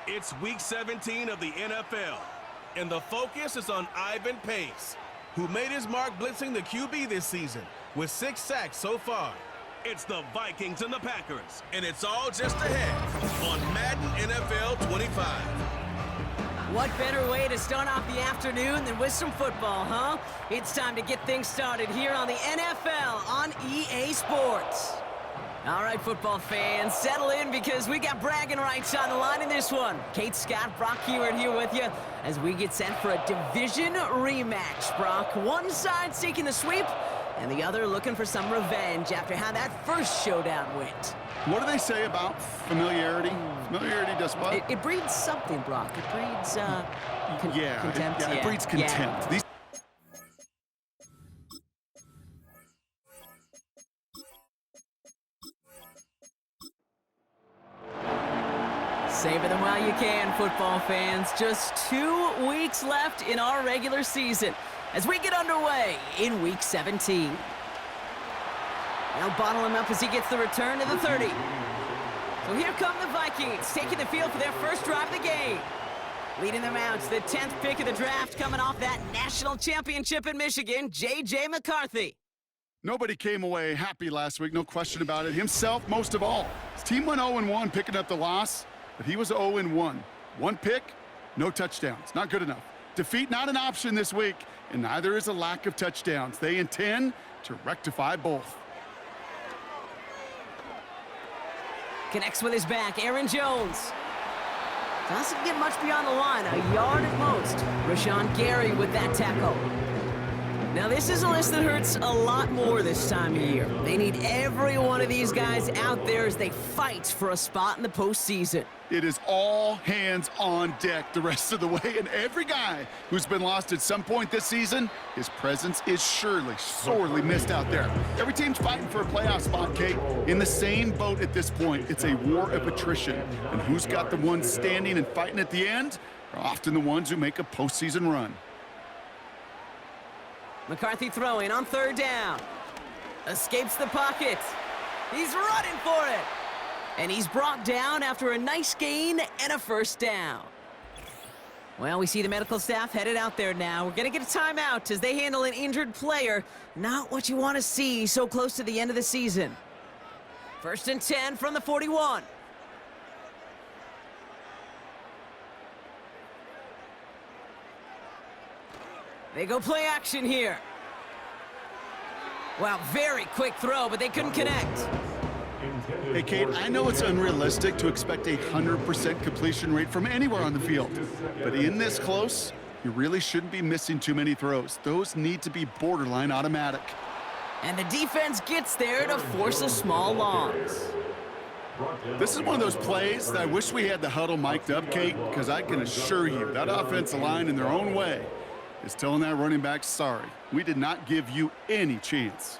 It's Week 17 of the NFL, and the focus is on Ivan Pace, who made his mark blitzing the QB this season with 6 sacks so far. It's the Vikings and the Packers, and it's all just ahead on Madden NFL 25. What better way to start off the afternoon than with some football, huh? It's time to get things started here on the NFL on EA Sports. All right, football fans, settle in because we got bragging rights on the line in this one. Kate, Scott, Brock Hewitt here with you as we get set for a division rematch, Brock. One side seeking the sweep, and the other looking for some revenge after how that first showdown went. What do they say about familiarity? Familiarity does what? It breeds something, Brock. It breeds, contempt. It breeds contempt. Yeah. Savor them while you can, football fans. Just 2 weeks left in our regular season as we get underway in Week 17. They'll bottle him up as he gets the return to the 30. So here come the Vikings, taking the field for their first drive of the game. Leading them out to the 10th pick of the draft, coming off that national championship in Michigan, J.J. McCarthy. Nobody came away happy last week, no question about it. Himself, most of all. His team went 0-1, picking up the loss, but he was 0-1. 1 pick, no touchdowns. Not good enough. Defeat not an option this week, and neither is a lack of touchdowns. They intend to rectify both. Connects with his back, Aaron Jones. Doesn't get much beyond the line, a yard at most. Rashawn Gary with that tackle. Now this is a list that hurts a lot more this time of year. They need every one of these guys out there as they fight for a spot in the postseason. It is all hands on deck the rest of the way, and every guy who's been lost at some point this season, his presence is surely sorely missed out there. Every team's fighting for a playoff spot, Kate. In the same boat at this point, it's a war of attrition. And who's got the ones standing and fighting at the end are often the ones who make a postseason run. McCarthy throwing on 3rd down. Escapes the pocket. He's running for it. And he's brought down after a nice gain and a first down. Well, we see the medical staff headed out there now. We're going to get a timeout as they handle an injured player. Not what you want to see so close to the end of the season. 1st and 10 from the 41. They go play action here. Wow, very quick throw, but they couldn't connect. Hey, Kate, I know it's unrealistic to expect a 100% completion rate from anywhere on the field. But in this close, you really shouldn't be missing too many throws. Those need to be borderline automatic. And the defense gets there to force a small loss. This is one of those plays that I wish we had the huddle mic'd up, Kate, because I can assure you that offensive line in their own way is telling that running back, sorry, we did not give you any chance.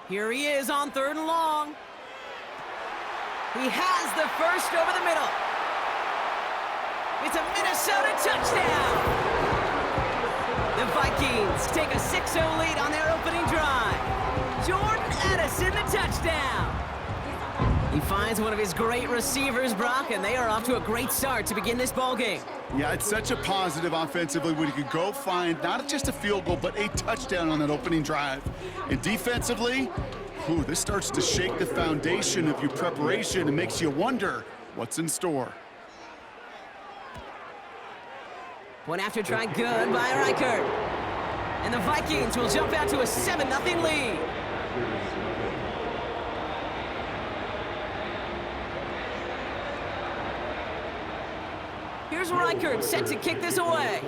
Here he is on 3rd and long. He has the first over the middle. It's a Minnesota touchdown. The Vikings take a 6-0 lead on their opening drive. Jordan Addison, the touchdown. He finds one of his great receivers, Brock, and they are off to a great start to begin this ballgame. Yeah, it's such a positive offensively when you can go find not just a field goal, but a touchdown on that opening drive. And defensively, this starts to shake the foundation of your preparation and makes you wonder what's in store. One after try good by Reichert. And the Vikings will jump out to a 7-0 lead. Here's Reichert set to kick this away.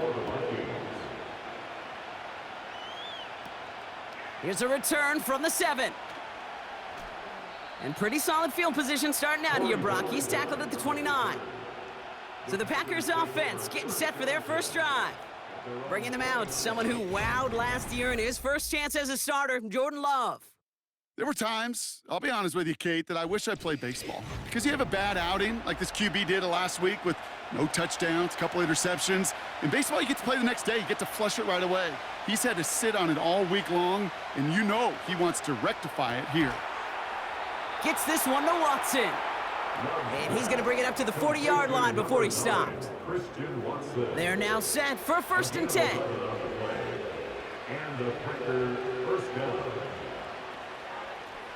Here's a return from the 7. And pretty solid field position starting out here, Brock. He's tackled at the 29. So the Packers offense getting set for their first drive. Bringing them out, someone who wowed last year in his first chance as a starter, Jordan Love. There were times, I'll be honest with you, Kate, that I wish I played baseball. Because you have a bad outing, like this QB did last week with no touchdowns, a couple interceptions. In baseball, you get to play the next day. You get to flush it right away. He's had to sit on it all week long, and you know he wants to rectify it here. Gets this one to Watson. And he's going to bring it up to the 40-yard line before he stopped. They're now set for 1st and 10.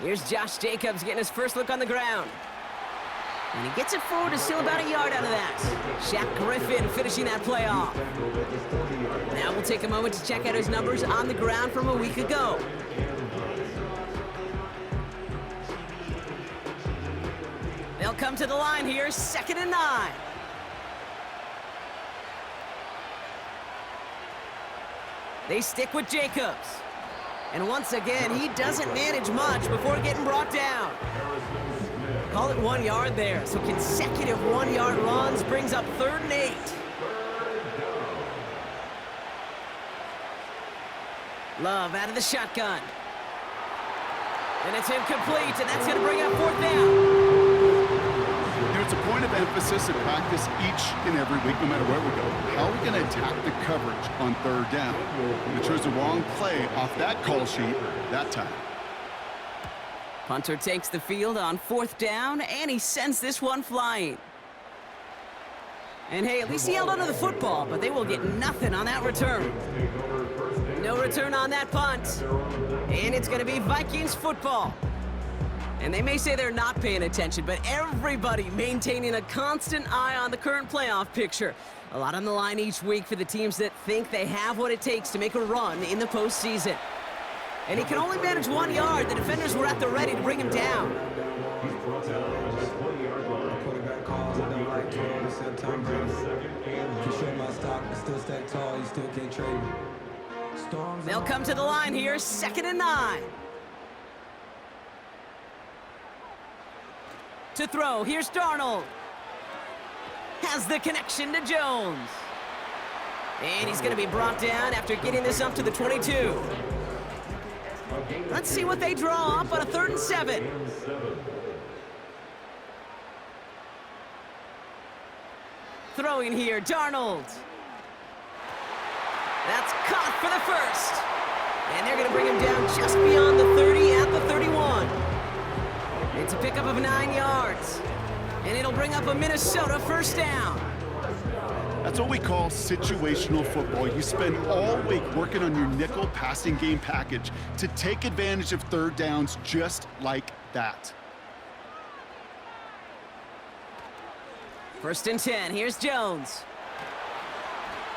Here's Josh Jacobs getting his first look on the ground. And he gets it forward to still about a yard out of that. Shaq Griffin finishing that play off. Now we'll take a moment to check out his numbers on the ground from a week ago. They'll come to the line here, 2nd and 9. They stick with Jacobs. And once again, he doesn't manage much before getting brought down. Call it 1 yard there. So consecutive 1-yard runs brings up 3rd and 8. Love out of the shotgun. And it's incomplete, and that's going to bring up 4th down. It's a point of emphasis at practice each and every week, no matter where we go. How are we going to attack the coverage on 3rd down? And it chose the wrong play off that call sheet that time. Punter takes the field on 4th down, and he sends this one flying. And hey, at least he held onto the football, but they will get nothing on that return. No return on that punt. And it's going to be Vikings football. And they may say they're not paying attention, but everybody maintaining a constant eye on the current playoff picture. A lot on the line each week for the teams that think they have what it takes to make a run in the postseason. And he can only manage 1 yard. The defenders were at the ready to bring him down. They'll come to the line here, 2nd and 9. To throw, here's Darnold. Has the connection to Jones. And he's going to be brought down after getting this up to the 22. Let's see what they draw up on a 3rd and 7. Throwing here, Darnold. That's caught for the 1st. And they're going to bring him down just beyond the 30 at the 31. It's a pickup of 9 yards. And it'll bring up a Minnesota 1st down. That's what we call situational football. You spend all week working on your nickel passing game package to take advantage of 3rd downs just like that. 1st and 10, here's Jones.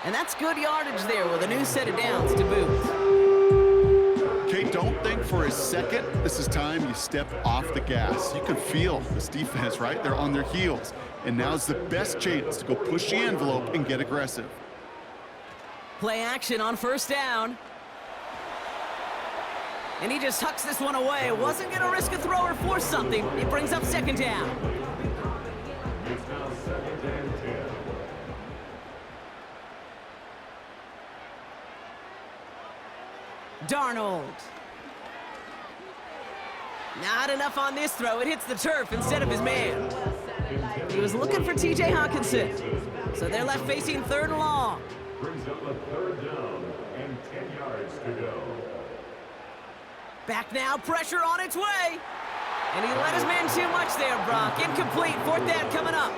And that's good yardage there with a new set of downs to boot. Kate, don't think for a second this is time you step off the gas. You can feel this defense, right? They're on their heels. And now's the best chance to go push the envelope and get aggressive. Play action on 1st down. And he just hucks this one away. Wasn't going to risk a throw or force something. It brings up 2nd down. Darnold. Not enough on this throw. It hits the turf instead of his man. He was looking for T.J. Hawkinson. So they're left facing 3rd and long. Brings up a 3rd down and 10 yards to go. Back now, pressure on its way. And he let his man too much there, Brock. Incomplete, 4th down coming up.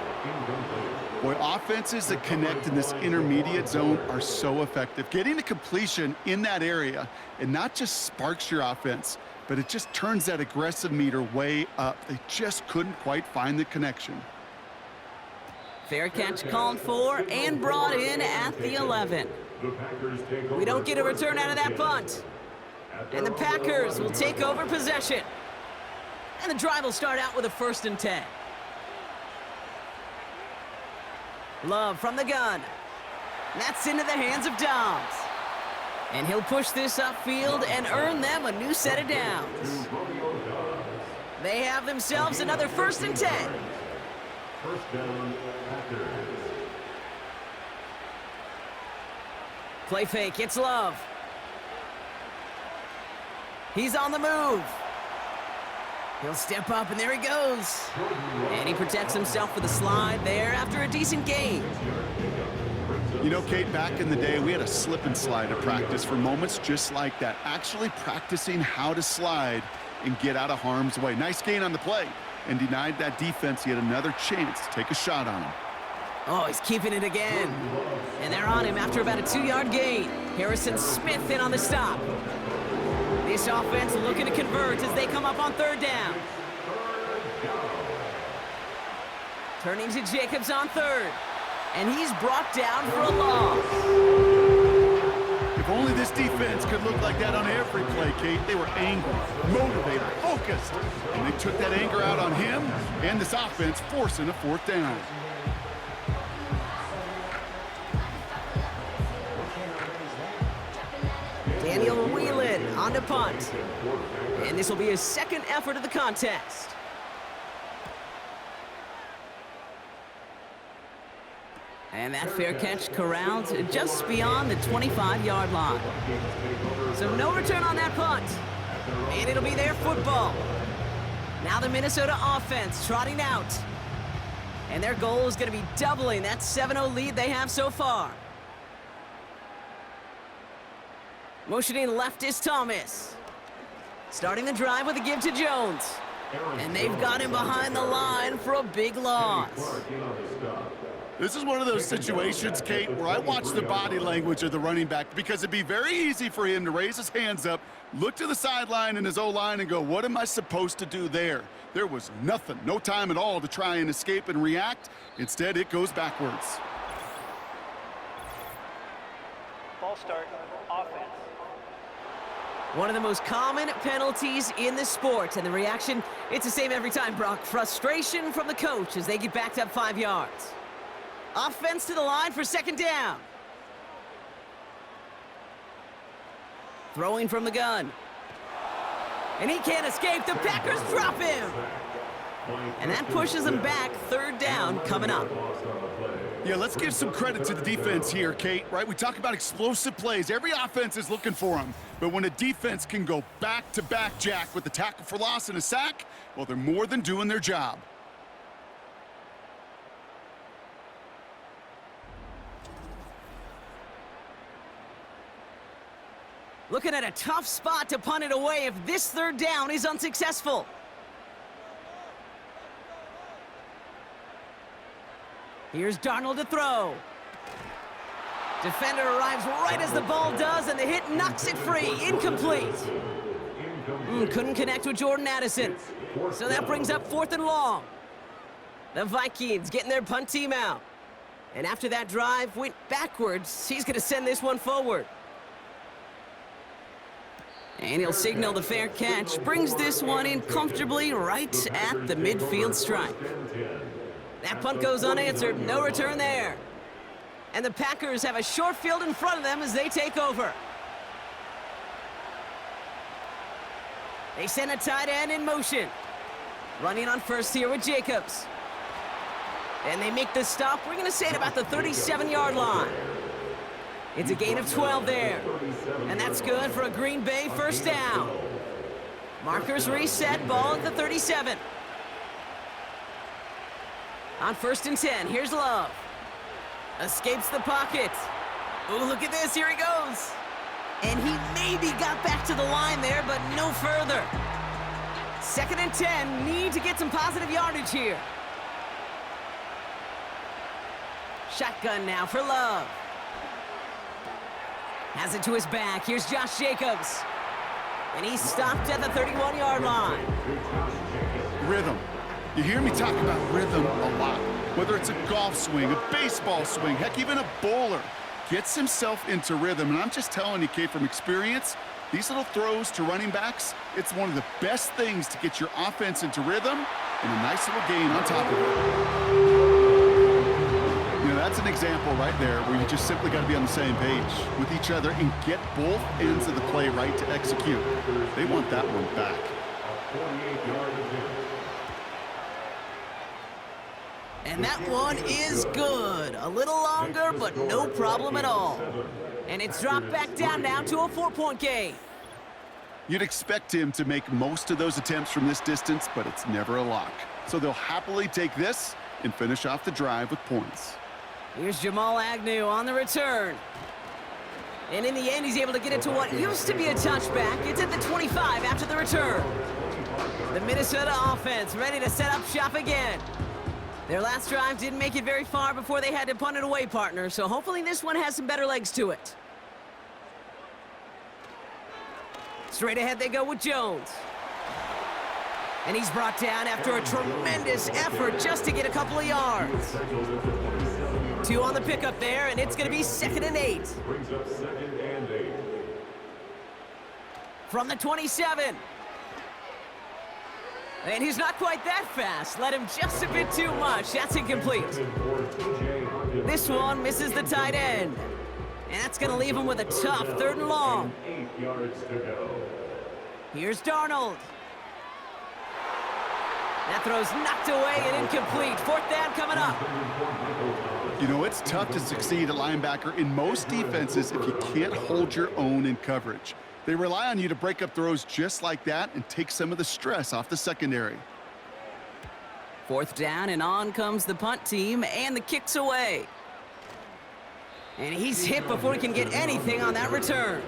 Boy, offenses that connect in this intermediate zone are so effective. Getting a completion in that area, it not just sparks your offense, but it just turns that aggressive meter way up. They just couldn't quite find the connection. Fair catch called for and brought in at the 11. We don't get a return out of that punt. And the Packers will take over possession. And the drive will start out with a 1st and 10. Love from the gun. That's into the hands of Dobbs. And he'll push this upfield and earn them a new set of downs. They have themselves another 1st and 10. 1st down, Packers. Play fake, it's Love. He's on the move. He'll step up, and there he goes. And he protects himself with a slide there after a decent gain. You know, Kate, back in the day, we had a slip and slide at practice for moments just like that. Actually practicing how to slide and get out of harm's way. Nice gain on the play. and denied that defense yet another chance to take a shot on him. Oh, he's keeping it again. And they're on him after about a 2-yard gain. Harrison Smith in on the stop. This offense looking to convert as they come up on 3rd down. Turning to Jacobs on 3rd. And he's brought down for a loss. If only this defense could look like that on every play, Kate. They were angry, motivated, focused. And they took that anger out on him and this offense, forcing a 4th down. Daniel Whelan on the punt. And this will be his 2nd effort of the contest. And that fair catch corralled just beyond the 25-yard line. So no return on that punt. And it'll be their football. Now the Minnesota offense trotting out. And their goal is going to be doubling that 7-0 lead they have so far. Motioning left is Thomas. Starting the drive with a give to Jones. And they've got him behind the line for a big loss. This is one of those situations, Kate, where I watch the body language of the running back because it'd be very easy for him to raise his hands up, look to the sideline in his O-line and go, what am I supposed to do there? There was nothing, no time at all to try and escape and react. Instead, it goes backwards. Ball start, offense. One of the most common penalties in the sport, and the reaction, it's the same every time, Brock. Frustration from the coach as they get backed up 5 yards. Offense to the line for 2nd down. Throwing from the gun. And he can't escape. The Packers drop him. And that pushes them back. 3rd down coming up. Yeah, let's give some credit to the defense here, Kate, right? We talk about explosive plays. Every offense is looking for them. But when a defense can go back-to-back, Jack, with a tackle for loss and a sack, well, they're more than doing their job. Looking at a tough spot to punt it away if this 3rd down is unsuccessful. Here's Darnold to throw. Defender arrives right as the ball does, and the hit knocks it free. Incomplete. Couldn't connect with Jordan Addison. So that brings up 4th and long. The Vikings getting their punt team out. And after that drive went backwards, he's going to send this one forward. And he'll signal the fair catch. Brings this one in comfortably right at the midfield stripe. That punt goes unanswered. No return there. And the Packers have a short field in front of them as they take over. They send a tight end in motion. Running on first here with Jacobs. And they make the stop. We're going to say at about the 37-yard line. It's a gain of 12 there. And that's good for a Green Bay 1st down. Markers reset, ball at the 37. On 1st and 10, here's Love. Escapes the pocket. Oh, look at this, here he goes. And he maybe got back to the line there, but no further. 2nd and 10, need to get some positive yardage here. Shotgun now for Love. Has it to his back, here's Josh Jacobs. And he's stopped at the 31-yard line. Rhythm. You hear me talk about rhythm a lot. Whether it's a golf swing, a baseball swing, heck, even a bowler gets himself into rhythm. And I'm just telling you, Kate, from experience, these little throws to running backs, it's one of the best things to get your offense into rhythm and a nice little gain on top of it. You know, that's an example right there where you just simply got to be on the same page with each other and get both ends of the play right to execute. They want that one back. 48-yard attempt. And that one is good. A little longer, but no problem at all. And it's dropped back down now to a 4-point gain. You'd expect him to make most of those attempts from this distance, but it's never a lock. So they'll happily take this and finish off the drive with points. Here's Jamal Agnew on the return. And in the end, he's able to get it to what used to be a touchback. It's at the 25 after the return. The Minnesota offense ready to set up shop again. Their last drive didn't make it very far before they had to punt it away, partner, so hopefully this one has some better legs to it. Straight ahead they go with Jones. And he's brought down after a tremendous effort just to get a couple of yards. 2 on the pickup there, and it's going to be 2nd and 8. Brings up 2nd and 8. From the 27. And he's not quite that fast. Let him just a bit too much. That's incomplete. This one misses the tight end. And that's going to leave him with a tough 3rd and long. 8 yards to go. Here's Darnold. That throw's knocked away and incomplete. 4th down coming up. You know, it's tough to succeed at linebacker in most defenses if you can't hold your own in coverage. They rely on you to break up throws just like that and take some of the stress off the secondary. 4th down, and on comes the punt team, and the kick's away. And he's hit before he can get anything on that return.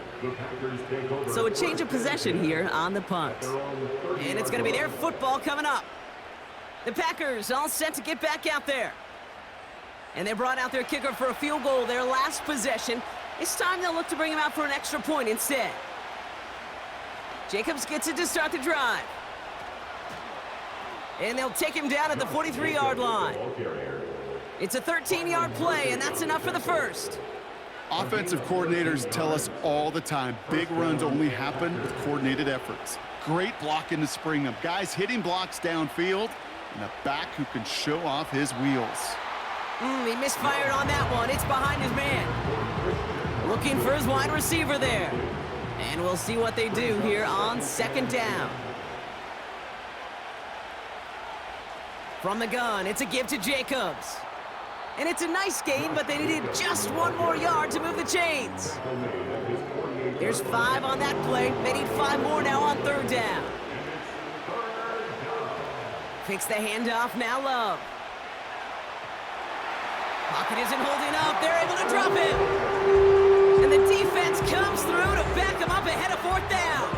So a change of possession here on the punt. And it's going to be their football coming up. The Packers all set to get back out there. And they brought out their kicker for a field goal their last possession. It's time they'll look to bring him out for an extra point instead. Jacobs gets it to start the drive. And they'll take him down at the 43-yard line. It's a 13-yard play, and that's enough for the first. Offensive coordinators tell us all the time, big runs only happen with coordinated efforts. Great blocking to spring them. Guys hitting blocks downfield, and a back who can show off his wheels. He misfired on that one. It's behind his man. Looking for his wide receiver there. And we'll see what they do here on 2nd down. From the gun, it's a give to Jacobs. And it's a nice gain, but they needed just 1 more yard to move the chains. There's 5 on that play. They need 5 more now on 3rd down. Fix the handoff, now Love. Pocket isn't holding up. They're able to drop him. And the defense comes through to back him up ahead of 4th down.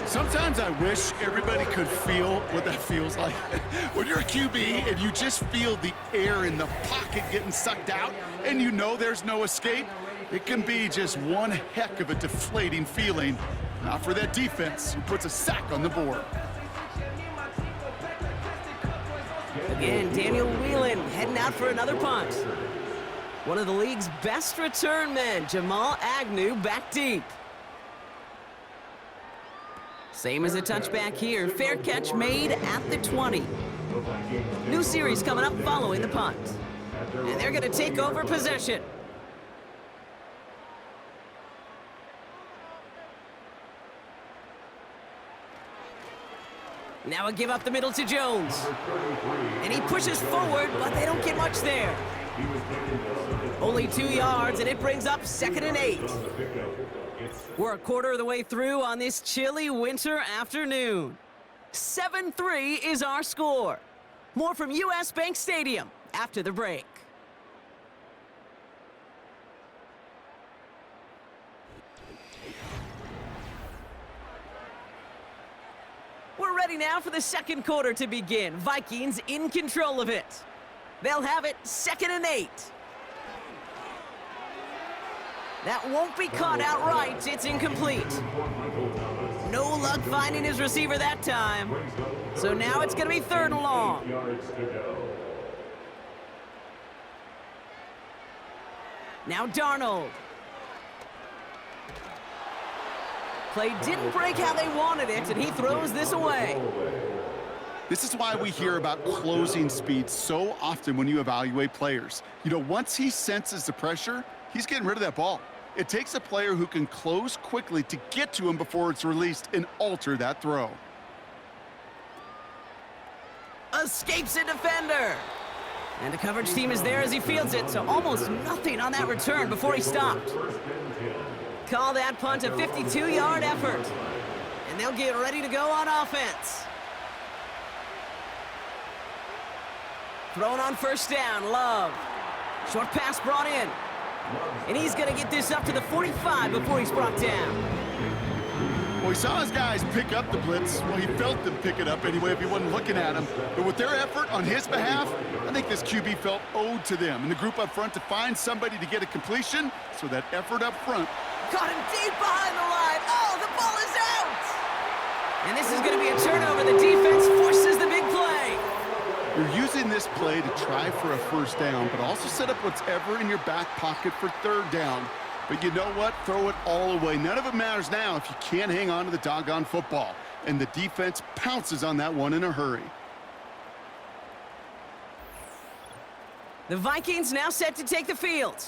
Sometimes I wish everybody could feel what that feels like. When you're a QB and you just feel the air in the pocket getting sucked out and you know there's no escape, it can be just one heck of a deflating feeling. Not for that defense who puts a sack on the board. Again, Daniel Whelan heading out for another punt. One of the league's best return men, Jamal Agnew, back deep. Same as a touchback here. Fair catch made at the 20. New series coming up following the punt. And they're going to take over possession. Now a give up the middle to Jones. And he pushes forward, but they don't get much there. Only 2 yards, and it brings up 2nd and 8. We're a quarter of the way through on this chilly winter afternoon. 7-3 is our score. More from US Bank Stadium after the break. We're ready now for the 2nd quarter to begin. Vikings in control of it. They'll have it 2nd and 8. That won't be caught outright. It's incomplete. No luck finding his receiver that time. So now it's going to be 3rd and long. Now Darnold. Play didn't break how they wanted it, and he throws this away. This is why we hear about closing speed so often when you evaluate players. You know, once he senses the pressure, he's getting rid of that ball. It takes a player who can close quickly to get to him before it's released and alter that throw. Escapes a defender. And the coverage team is there as he fields it, so almost nothing on that return before he stopped. Call that punt a 52-yard effort. And they'll get ready to go on offense. Thrown on 1st down, Love. Short pass brought in. And he's going to get this up to the 45 before he's brought down. Well, Well, he saw his guys pick up the blitz. Well, he felt them pick it up anyway if he wasn't looking at him. But with their effort on his behalf, I think this QB felt owed to them and the group up front to find somebody to get a completion, so that effort up front. Got him deep behind the line. Oh, the ball is out! And this is going to be a turnover. The defense forces the big play. You're using this play to try for a first down, but also set up whatever in your back pocket for third down. But you know what? Throw it all away. None of it matters now if you can't hang on to the doggone football. And the defense pounces on that one in a hurry. The Vikings now set to take the field.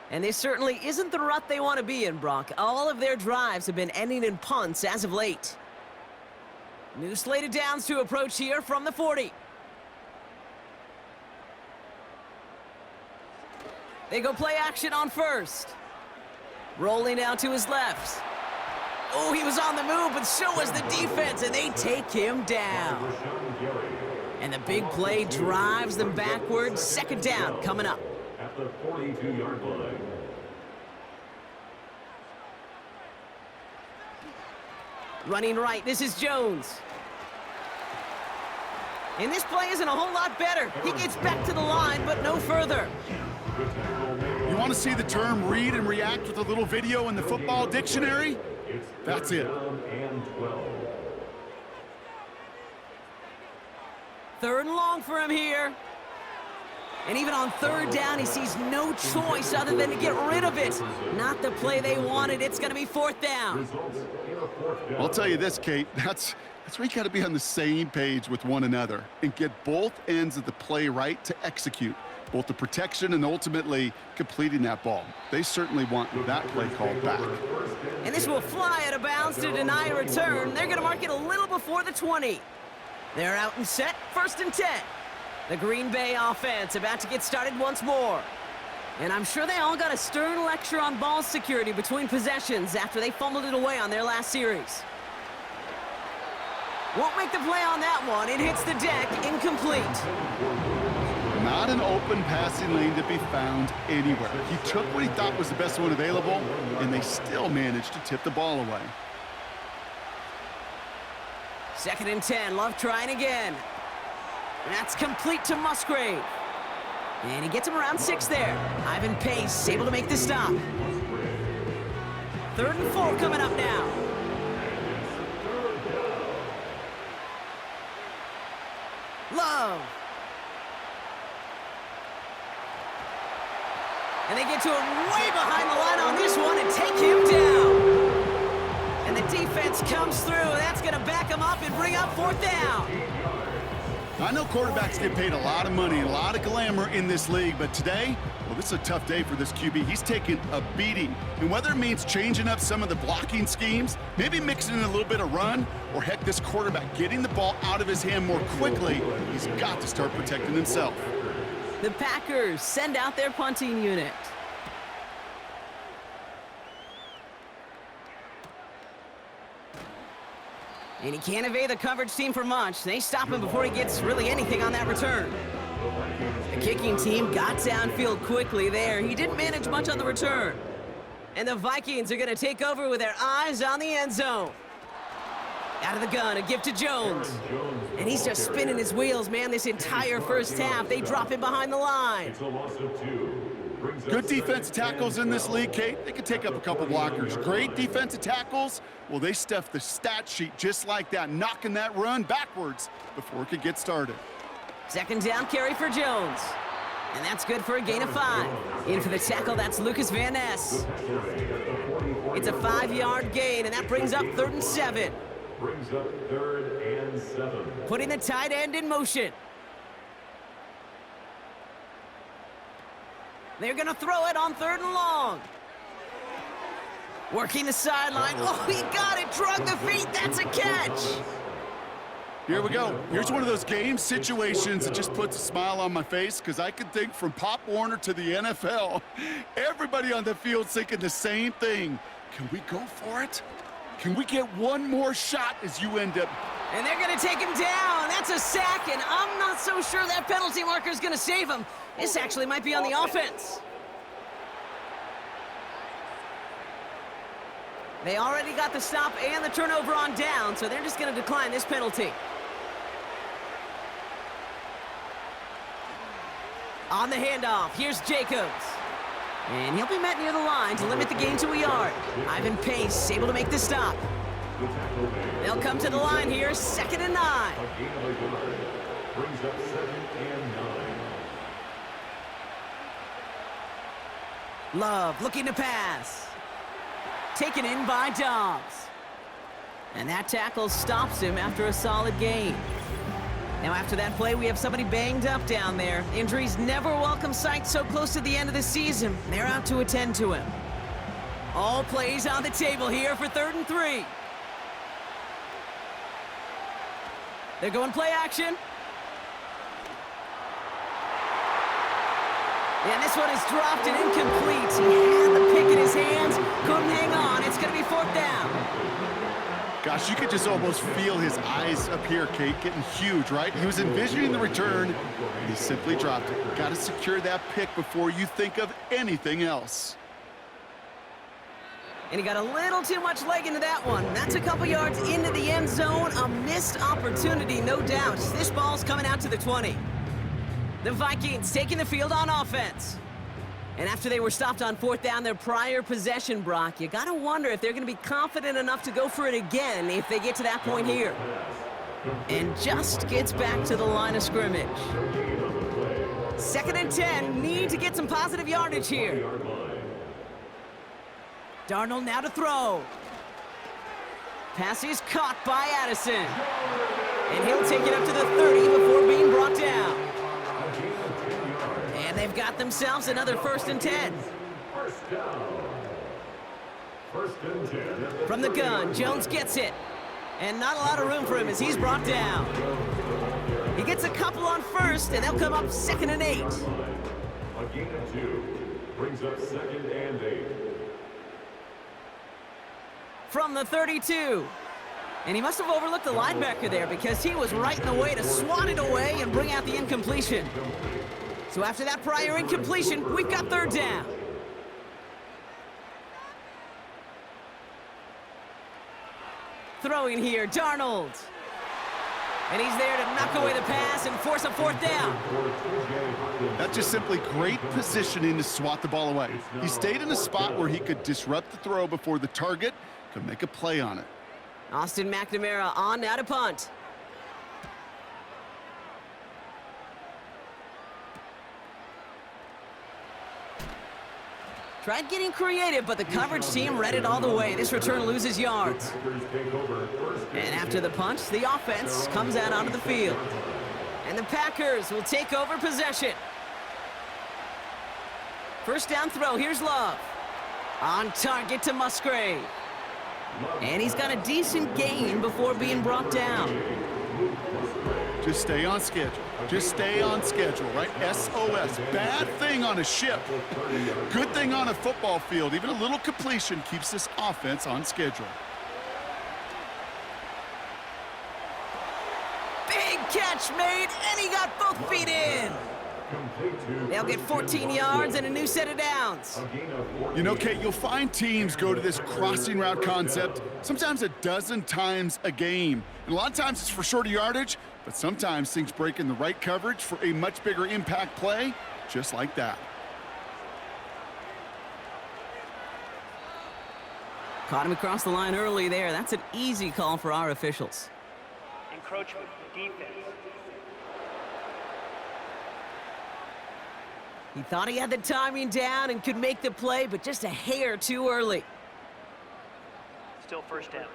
And this certainly isn't the rut they want to be in, Brock. All of their drives have been ending in punts as of late. New slated downs to approach here from the 40. They go play action on first. Rolling out to his left. Oh, he was on the move, but so was the defense, and they take him down. And the big play drives them backwards. Second down coming up. At the 42-yard line. Running right, this is Jones. And this play isn't a whole lot better. He gets back to the line, but no further. You want to see the term read and react with a little video in the football dictionary? That's it. Third and long for him here. And even on third down, he sees no choice other than to get rid of it. Not the play they wanted. It's going to be fourth down. I'll tell you this, Kate. That's where you got to be on the same page with one another and get both ends of the play right to execute. Both the protection and ultimately completing that ball. They certainly want that play called back. And this will fly out of bounds to deny a return. They're going to mark it a little before the 20. They're out and set, 1st and 10. The Green Bay offense about to get started once more. And I'm sure they all got a stern lecture on ball security between possessions after they fumbled it away on their last series. Won't make the play on that one. It hits the deck, incomplete. Not an open passing lane to be found anywhere. He took what he thought was the best one available, and they still managed to tip the ball away. 2nd and 10, Love trying again. That's complete to Musgrave. And he gets him around 6 there. Ivan Pace able to make the stop. 3rd and 4 coming up now. Love. And they get to him way behind the line on this one and take him down. And the defense comes through. That's going to back him up and bring up 4th down. I know quarterbacks get paid a lot of money and a lot of glamour in this league, but today, well, this is a tough day for this QB. He's taking a beating. And whether it means changing up some of the blocking schemes, maybe mixing in a little bit of run, or heck, this quarterback getting the ball out of his hand more quickly, he's got to start protecting himself. The Packers send out their punting unit. And he can't evade the coverage team for much. They stop him before he gets really anything on that return. The kicking team got downfield quickly there. He didn't manage much on the return. And the Vikings are going to take over with their eyes on the end zone. Out of the gun, a gift to Jones. And he's just spinning his wheels, man, this entire first half. They drop him behind the line. Good defensive tackles in this league, Kate. They can take up a couple blockers. Great defensive tackles, well, they stuff the stat sheet just like that, knocking that run backwards before it could get started. 2nd down carry for Jones. And that's good for a gain of 5. In for the tackle, that's Lucas Van Ness. It's a 5-yard gain, and that brings up 3rd and 7. Brings up 3rd and 7. Putting the tight end in motion. They're going to throw it on 3rd and long. Working the sideline. Oh, he got it. Drug the feet. That's a catch. Here we go. Here's one of those game situations that just puts a smile on my face, because I can think from Pop Warner to the NFL. Everybody on the field thinking the same thing. Can we go for it? Can we get one more shot as you end up? And they're going to take him down. That's a sack, and I'm not so sure that penalty marker is going to save him. This actually might be on the offense. They already got the stop and the turnover on down, so they're just going to decline this penalty. On the handoff, here's Jacobs. And he'll be met near the line to limit the gain to a yard. Ivan Pace able to make the stop. They'll come to the line here, 2nd and 9. A gain of a yard. Brings up 2nd and 9. Love looking to pass. Taken in by Dobbs. And that tackle stops him after a solid gain. Now after that play, we have somebody banged up down there. Injuries never a welcome sight so close to the end of the season. They're out to attend to him. All plays on the table here for 3rd and 3. They're going play action. And this one is dropped and incomplete. He had the pick in his hands, couldn't hang on. It's going to be 4th down. Gosh, you could just almost feel his eyes up here, Kate, getting huge, right? He was envisioning the return, and he simply dropped it. Got to secure that pick before you think of anything else. And he got a little too much leg into that one. That's a couple yards into the end zone. A missed opportunity, no doubt. This ball's coming out to the 20. The Vikings taking the field on offense. And after they were stopped on 4th down their prior possession, Brock, you got to wonder if they're going to be confident enough to go for it again if they get to that point here. And just gets back to the line of scrimmage. 2nd and 10, need to get some positive yardage here. Darnold now to throw. Pass is caught by Addison. And he'll take it up to the 30 before being brought down. And they've got themselves another 1st and 10. First down. 1st and 10. From the gun, Jones gets it. And not a lot of room for him as he's brought down. He gets a couple on 1st, and they'll come up 2nd and 8. A gain of 2. Brings up 2nd and 8. From the 32. And he must have overlooked the linebacker there because he was right in the way to swat it away and bring out the incompletion. So after that prior incompletion, we've got 3rd down. Throwing here, Darnold. And he's there to knock away the pass and force a 4th down. That's just simply great positioning to swat the ball away. He stayed in a spot where he could disrupt the throw before the target could make a play on it. Austin McNamara on now to punt. Tried getting creative, but the coverage team read it all the way. This return loses yards. And after the punt, the offense comes out onto the field. And the Packers will take over possession. First down throw, here's Love. On target to Musgrave. And he's got a decent gain before being brought down. Just stay on schedule. Just stay on schedule, right? SOS. Bad thing on a ship. Good thing on a football field. Even a little completion keeps this offense on schedule. Big catch made, and he got both feet in. They'll get 14 yards and a new set of downs. You know, Kate, you'll find teams go to this crossing route concept sometimes a dozen times a game. And a lot of times it's for shorter yardage, but sometimes things break in the right coverage for a much bigger impact play, just like that. Caught him across the line early there. That's an easy call for our officials. Encroachment, defense. He thought he had the timing down and could make the play, but just a hair too early. Still 1st down.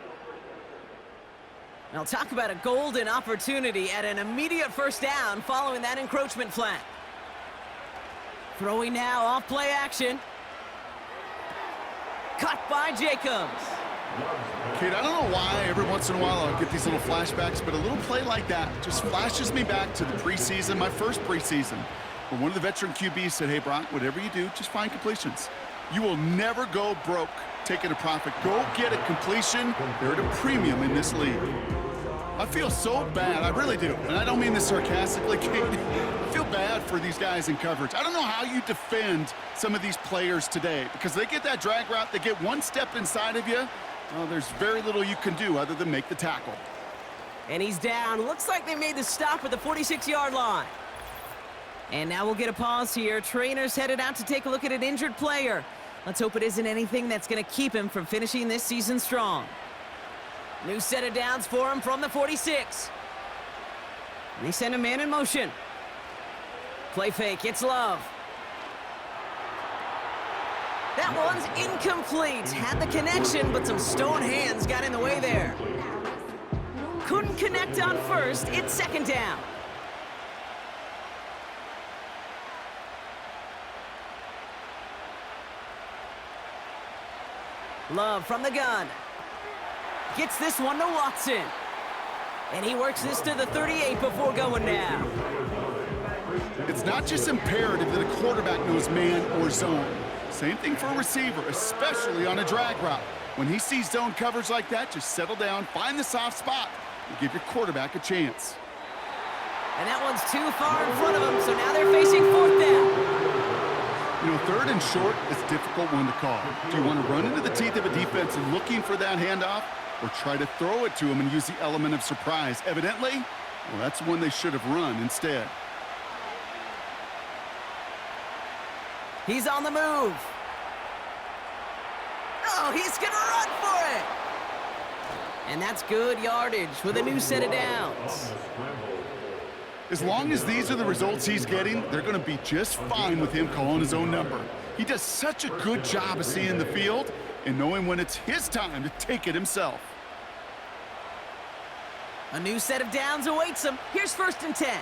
Now talk about a golden opportunity at an immediate 1st down following that encroachment flag. Throwing now off play action. Caught by Jacobs. Kate, I don't know why every once in a while I'll get these little flashbacks, but a little play like that just flashes me back to the preseason, my first preseason. When one of the veteran QBs said, hey, Brock, whatever you do, just find completions. You will never go broke taking a profit. Go get a completion. They're at a premium in this league. I feel so bad. I really do. And I don't mean this sarcastically, Kate. I feel bad for these guys in coverage. I don't know how you defend some of these players today because they get that drag route. They get one step inside of you. Well, there's very little you can do other than make the tackle. And he's down. Looks like they made the stop at the 46-yard line. And now we'll get a pause here. Trainer's headed out to take a look at an injured player. Let's hope it isn't anything that's going to keep him from finishing this season strong. New set of downs for him from the 46. And they send a man in motion. Play fake. It's Love. That one's incomplete. Had the connection, but some stone hands got in the way there. Couldn't connect on first. It's second down. Love from the gun. Gets this one to Watson. And he works this to the 38 before going down. It's not just imperative that a quarterback knows man or zone. Same thing for a receiver, especially on a drag route. When he sees zone coverage like that, just settle down, find the soft spot, and give your quarterback a chance. And that one's too far in front of him, so now they're facing fourth down. You know, third and short is a difficult one to call. Do you want to run into the teeth of a defense looking for that handoff, or try to throw it to him and use the element of surprise? Evidently, well, that's one they should have run instead. He's on the move. Oh, he's going to run for it. And that's good yardage with a new set of downs. As long as these are the results he's getting, they're going to be just fine with him calling his own number. He does such a good job of seeing the field and knowing when it's his time to take it himself. A new set of downs awaits him. Here's first and 10.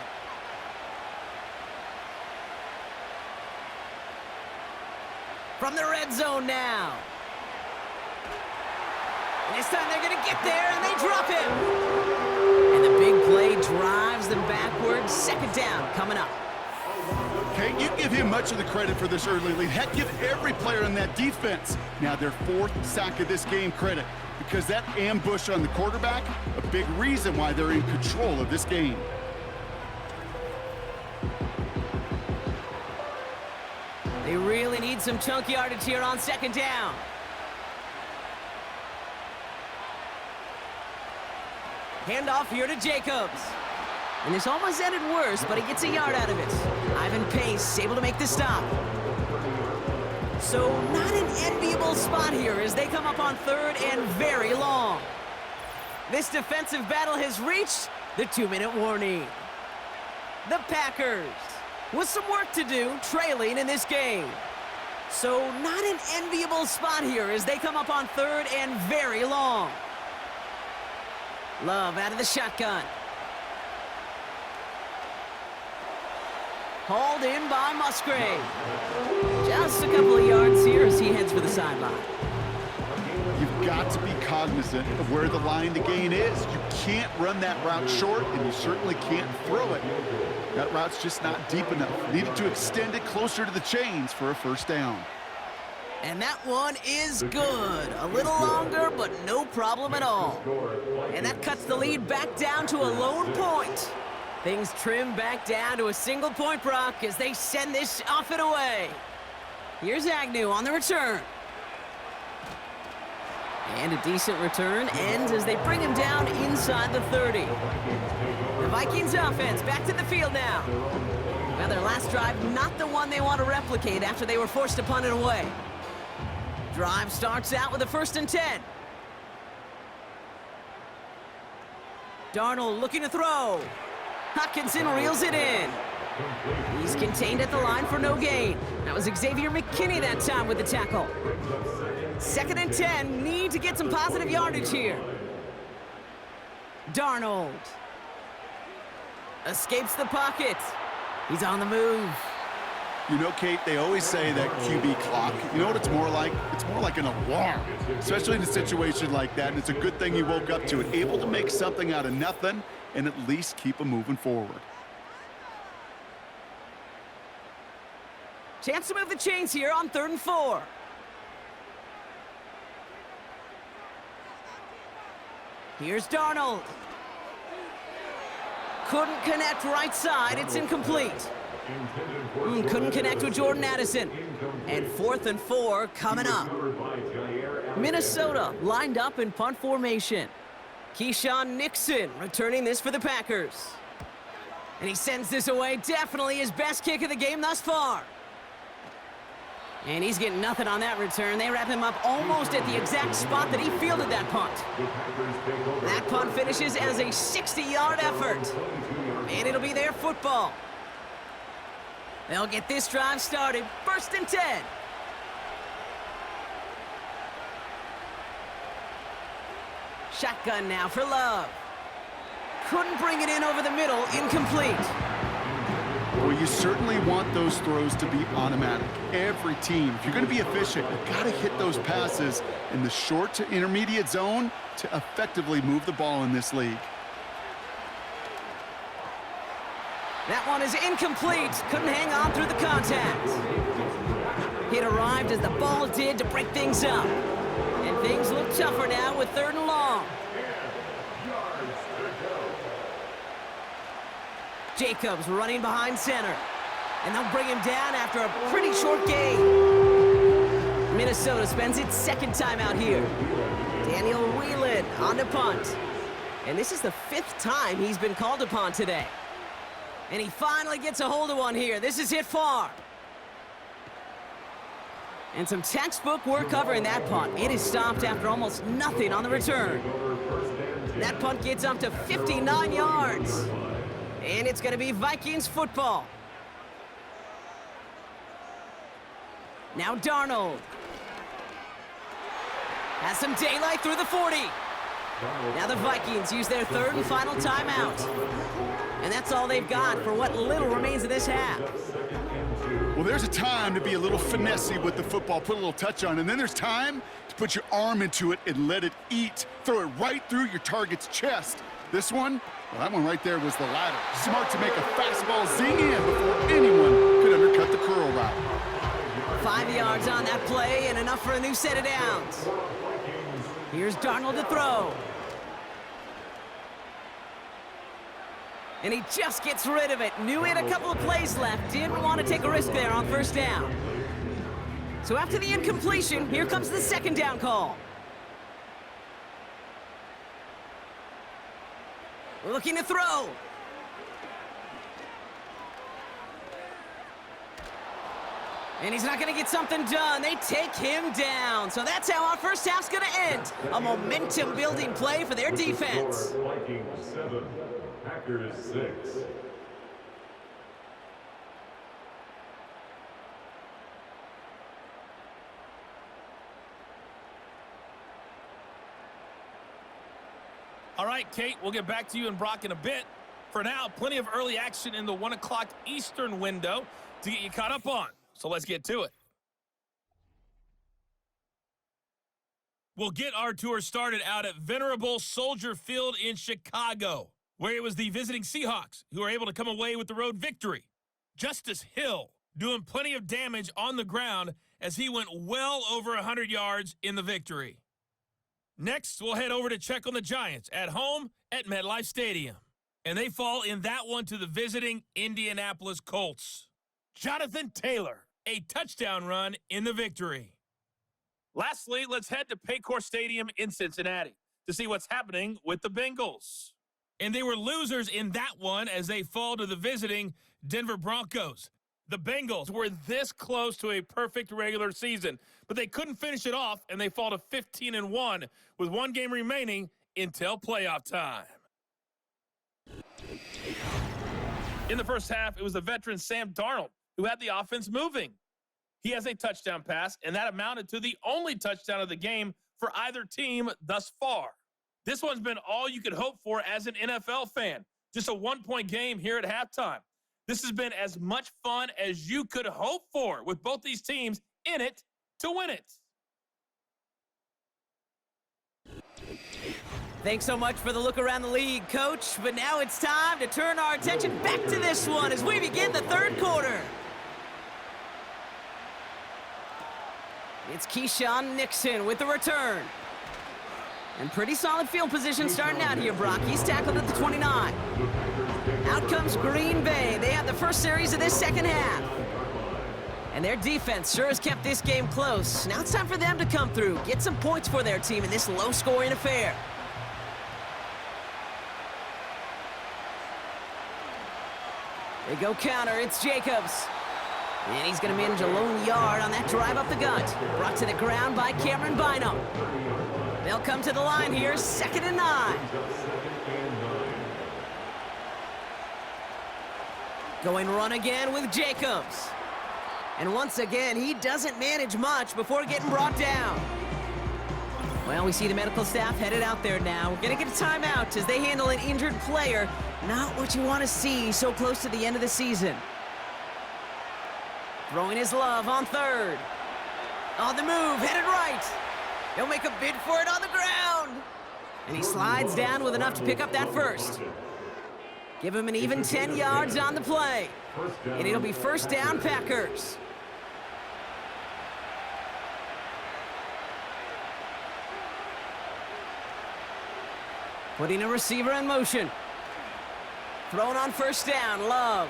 From the red zone now. And this time they're going to get there, and they drop him. And the big play drives them backwards. Second down coming up. Can't you give him much of the credit for this early lead? Heck, give every player in that defense now their fourth sack of this game credit, because that ambush on the quarterback, a big reason why they're in control of this game. They really need some chunk yardage here on second down. Handoff here to Jacobs. And this almost ended worse, but he gets a yard out of it. Ivan Pace able to make the stop. So not an enviable spot here as they come up on third and very long. This defensive battle has reached the 2-minute warning. The Packers with some work to do, trailing in this game. So not an enviable spot here as they come up on third and very long. Love out of the shotgun. Hauled in by Musgrave. Just a couple of yards here as he heads for the sideline. You've got to be cognizant of where the line to gain is. You can't run that route short, and you certainly can't throw it. That route's just not deep enough. Needed to extend it closer to the chains for a first down. And that one is good. A little longer, but no problem at all. And that cuts the lead back down to a lone point. Things trim back down to a single point, Brock, as they send this off and away. Here's Agnew on the return. And a decent return ends as they bring him down inside the 30. The Vikings offense back to the field now. Well, their last drive, not the one they want to replicate after they were forced to punt it away. Drive starts out with a first and 10. Darnold looking to throw. Hockenson reels it in. He's contained at the line for no gain. That was Xavier McKinney that time with the tackle. Second and 10, need to get some positive yardage here. Darnold escapes the pocket. He's on the move. You know, Kate, they always say that QB clock, you know what it's more like? It's more like an alarm, especially in a situation like that, and it's a good thing he woke up to it, able to make something out of nothing and at least keep him moving forward. Chance to move the chains here on 3rd and 4. Here's Darnold. Couldn't connect right side. It's incomplete. Couldn't connect with Jordan Addison. And 4th and 4 coming up. Minnesota lined up in punt formation. Keyshawn Nixon returning this for the Packers. And he sends this away, definitely his best kick of the game thus far. And he's getting nothing on that return. They wrap him up almost at the exact spot that he fielded that punt. That punt finishes as a 60-yard effort. And it'll be their football. They'll get this drive started. 1st and 10. Shotgun now for Love. Couldn't bring it in over the middle. Incomplete. Well, you certainly want those throws to be automatic. Every team, if you're going to be efficient, you've got to hit those passes in the short to intermediate zone to effectively move the ball in this league. That one is incomplete. Couldn't hang on through the contact. It arrived as the ball did to break things up. And things look tougher now with 3rd and long. Jacobs running behind center. And they'll bring him down after a pretty short gain. Minnesota spends its 2nd time out here. Daniel Whelan on the punt. And this is the 5th time he's been called upon today. And he finally gets a hold of one here. This is hit far. And some textbook work covering that punt. It is stopped after almost nothing on the return. That punt gets up to 59 yards. And it's going to be Vikings football. Now Darnold. Has some daylight through the 40. Now the Vikings use their 3rd and final timeout. And that's all they've got for what little remains of this half. Well, there's a time to be a little finessey with the football, put a little touch on, and then there's time to put your arm into it and let it eat. Throw it right through your target's chest. This one, well, that one right there was the latter. Smart to make a fastball zing in before anyone could undercut the curl route. 5 yards on that play and enough for a new set of downs. Here's Darnold to throw. And he just gets rid of it. Knew he had a couple of plays left. Didn't want to take a risk there on 1st down. So after the incompletion, here comes the 2nd down call. Looking to throw. And he's not going to get something done. They take him down. So that's how our first half's going to end. A momentum-building play for their defense. Vikings 7, Packers 6. All right, Kate, we'll get back to you and Brock in a bit. For now, plenty of early action in the 1 o'clock Eastern window to get you caught up on. So let's get to it. We'll get our tour started out at Venerable Soldier Field in Chicago, where it was the visiting Seahawks who were able to come away with the road victory. Justice Hill doing plenty of damage on the ground as he went well over 100 yards in the victory. Next, we'll head over to check on the Giants at home at MetLife Stadium. And they fall in that one to the visiting Indianapolis Colts. Jonathan Taylor, a touchdown run in the victory. Lastly, let's head to Paycor Stadium in Cincinnati to see what's happening with the Bengals. And they were losers in that one as they fall to the visiting Denver Broncos. The Bengals were this close to a perfect regular season, but they couldn't finish it off, and they fall to 15-1 with 1 game remaining until playoff time. In the first half, it was the veteran Sam Darnold who had the offense moving. He has a touchdown pass, and that amounted to the only touchdown of the game for either team thus far. This one's been all you could hope for as an NFL fan. Just a 1-point game here at halftime. This has been as much fun as you could hope for with both these teams in it to win it. Thanks so much for the look around the league, Coach. But now it's time to turn our attention back to this one as we begin the 3rd quarter. It's Keyshawn Nixon with the return. And pretty solid field position starting out here, Brock. He's tackled at the 29. Out comes Green Bay. They have the first series of this second half. And their defense sure has kept this game close. Now it's time for them to come through, get some points for their team in this low-scoring affair. They go counter, it's Jacobs. And he's going to manage a lone yard on that drive up the gut. Brought to the ground by Cameron Bynum. They'll come to the line here, 2nd and 9. Going run again with Jacobs. And once again, he doesn't manage much before getting brought down. Well, we see the medical staff headed out there now. We're going to get a timeout as they handle an injured player. Not what you want to see so close to the end of the season. Throwing his love on 3rd. On the move, headed right. He'll make a bid for it on the ground. And he slides down with enough to pick up that 1st. Give him an even 10 yards on the play. And it'll be 1st down, Packers. Putting a receiver in motion. Thrown on 1st down, Love.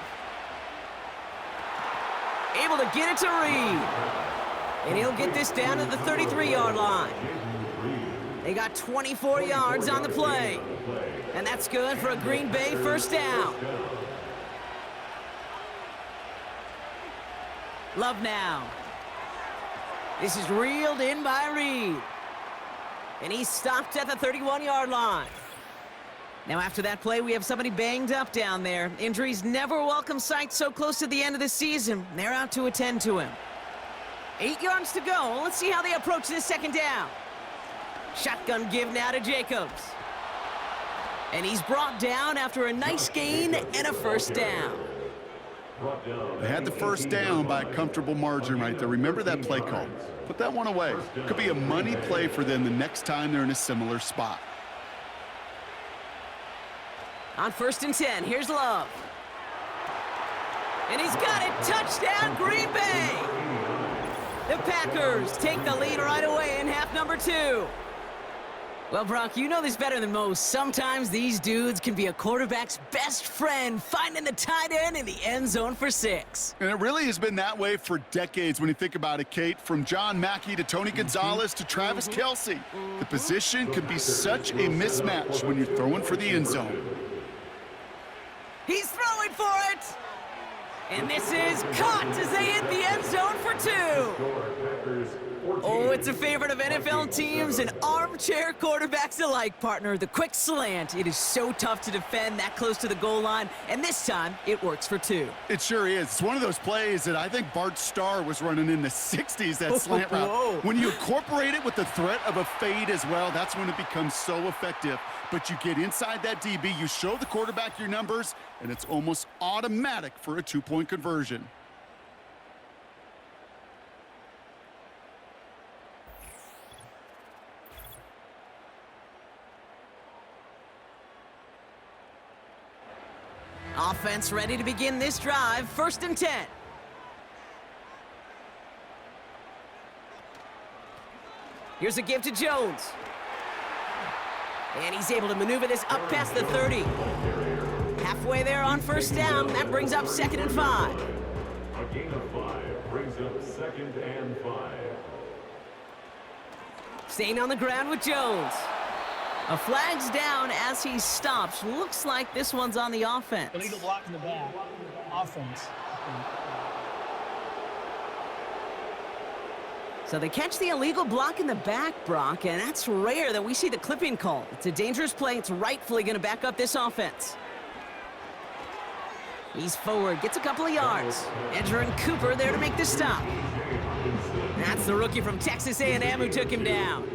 Able to get it to Reed. And he'll get this down to the 33-yard line. They got 24 yards on the play. And that's good for a Green Bay 1st down. Love now. This is reeled in by Reed. And he's stopped at the 31-yard line. Now after that play, we have somebody banged up down there. Injuries never a welcome sight so close to the end of the season. They're out to attend to him. 8 yards to go. Let's see how they approach this 2nd down. Shotgun give now to Jacobs. And he's brought down after a nice gain and a 1st down. They had the 1st down by a comfortable margin right there. Remember that play call. Put that one away. Could be a money play for them the next time they're in a similar spot. On 1st and 10, here's Love. And he's got it. Touchdown, Green Bay! The Packers take the lead right away in half number 2. Well, Brock, you know this better than most. Sometimes these dudes can be a quarterback's best friend, finding the tight end in the end zone for 6. And it really has been that way for decades when you think about it, Kate. From John Mackey to Tony Gonzalez to Travis Kelce. The position can be such a mismatch when you're throwing for the end zone. He's throwing for it! And this is caught as they hit the end zone for 2. Oh, it's a favorite of NFL teams and armchair quarterbacks alike, partner. The quick slant. It is so tough to defend that close to the goal line, and this time it works for 2. It sure is. It's one of those plays that I think Bart Starr was running in the 60s, that slant route. When you incorporate it with the threat of a fade as well, that's when it becomes so effective. But you get inside that DB, you show the quarterback your numbers, and it's almost automatic for a 2-point conversion. Offense ready to begin this drive. 1st and 10. Here's a give to Jones. And he's able to maneuver this up past the 30. Halfway there on 1st down. That brings up 2nd and 5. A gain of 5 brings up 2nd and 5. Staying on the ground with Jones. A flag's down as he stops. Looks like this one's on the offense. Illegal block in the back. Offense. So they catch the illegal block in the back, Brock, and that's rare that we see the clipping call. It's a dangerous play. It's rightfully going to back up this offense. He's forward, gets a couple of yards. Edger and Cooper there to make this stop. That's the rookie from Texas A&M who took him down.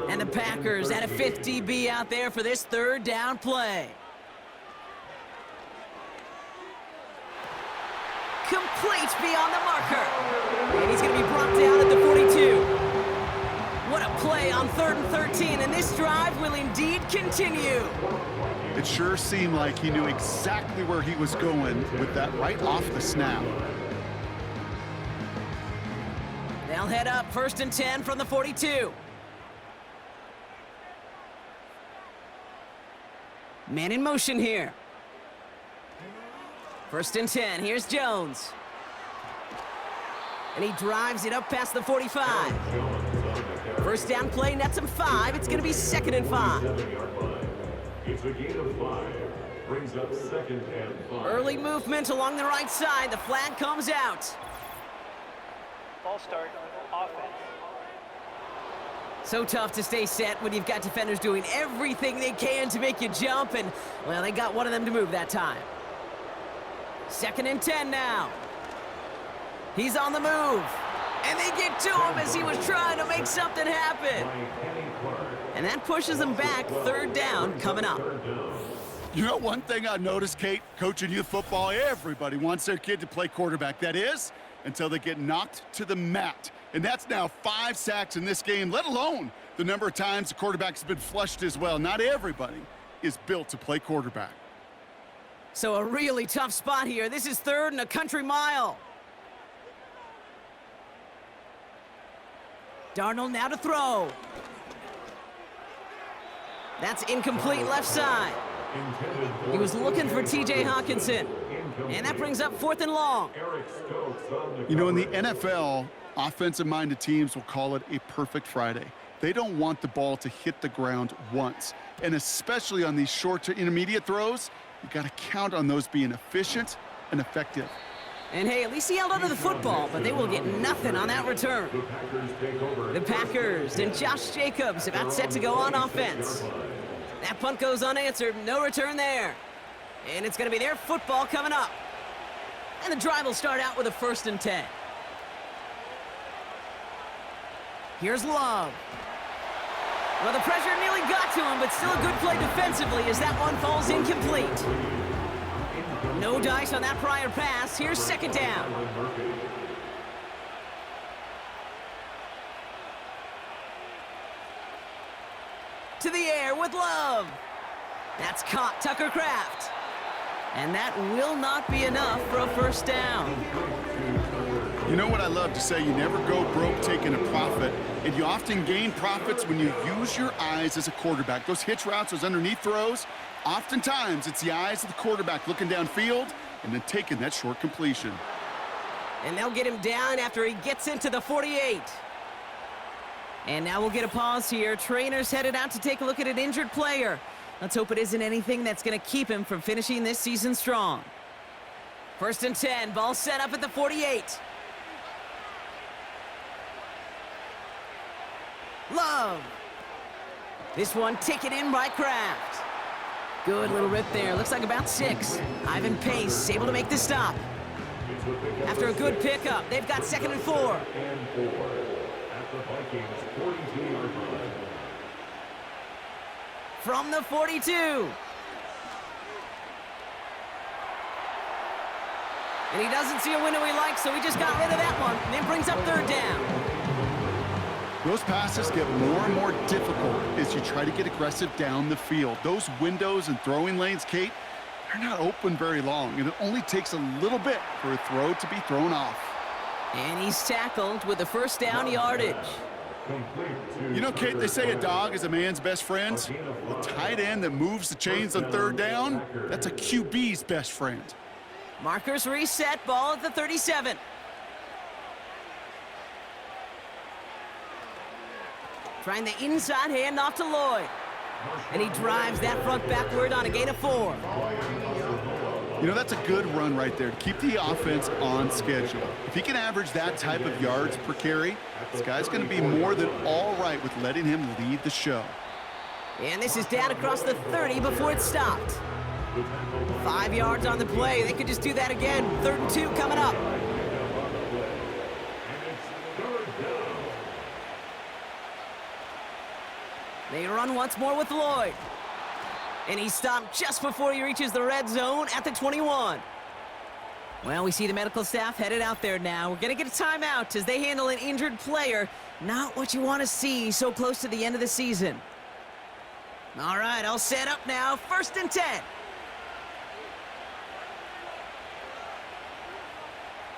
And the Packers had a 5th DB out there for this 3rd down play. Complete beyond the marker. And he's going to be brought down at the 42. What a play on 3rd and 13, and this drive will indeed continue. It sure seemed like he knew exactly where he was going with that right off the snap. They'll head up 1st and 10 from the 42. Man in motion here. 1st and 10, here's Jones. And he drives it up past the 45. First down play, nets him 5. It's going to be 2nd and 5. It's a gain of 5. Brings up 2nd and 5. Early movement along the right side. The flag comes out. Ball start, offense. So tough to stay set when you've got defenders doing everything they can to make you jump, and, well, they got one of them to move that time. 2nd and 10 now. He's on the move. And they get to him as he was trying to make something happen. And that pushes him back. 3rd down coming up. You know, one thing I noticed, Kate, coaching youth football, everybody wants their kid to play quarterback. That is, until they get knocked to the mat. And that's now 5 sacks in this game, let alone the number of times the quarterback's been flushed as well. Not everybody is built to play quarterback. So a really tough spot here. This is 3rd and a country mile. Darnold now to throw. That's incomplete left side. He was looking for T.J. Hawkinson. And that brings up 4th and long. You know, in the NFL, offensive-minded teams will call it a perfect Friday. They don't want the ball to hit the ground once. And especially on these short to intermediate throws, you got to count on those being efficient and effective. And hey, at least he held onto the football, but they will get nothing on that return. The Packers and Josh Jacobs about set to go on offense. That punt goes unanswered, no return there. And it's going to be their football coming up. And the drive will start out with a 1st and 10. Here's Love. Well, the pressure nearly got to him, but still a good play defensively as that one falls incomplete. No dice on that prior pass. Here's 2nd down. To the air with Love. That's caught Tucker Kraft. And that will not be enough for a 1st down. You know what I love to say? You never go broke taking a profit, and you often gain profits when you use your eyes as a quarterback. Those hitch routes, those underneath throws, oftentimes it's the eyes of the quarterback looking downfield and then taking that short completion. And they'll get him down after he gets into the 48. And now we'll get a pause here. Trainer's headed out to take a look at an injured player. Let's hope it isn't anything that's going to keep him from finishing this season strong. 1st and 10, ball set up at the 48. Love. This one taken in by Kraft. Good little rip there. Looks like about 6. Ivan Pace able to make the stop. After a good pickup, they've got 2nd and 4. And 4 at the Vikings 42-yard line. From the 42. And he doesn't see a window he likes, so he just got rid of that one. And then brings up 3rd down. Those passes get more and more difficult as you try to get aggressive down the field. Those windows and throwing lanes, Kate, they're not open very long, and it only takes a little bit for a throw to be thrown off. And he's tackled with the 1st down yardage. You know, Kate, they say a dog is a man's best friend. A tight end that moves the chains on 3rd down, that's a QB's best friend. Markers reset, ball at the 37. Trying the inside handoff to Lloyd. And he drives that front backward on a gain of 4. You know, that's a good run right there to keep the offense on schedule. If he can average that type of yards per carry, this guy's going to be more than all right with letting him lead the show. And this is down across the 30 before it's stopped. 5 yards on the play. They could just do that again. 3rd and 2 coming up. They run once more with Lloyd. And he's stopped just before he reaches the red zone at the 21. Well, we see the medical staff headed out there now. We're going to get a timeout as they handle an injured player. Not what you want to see so close to the end of the season. All right, all set up now. 1st and 10.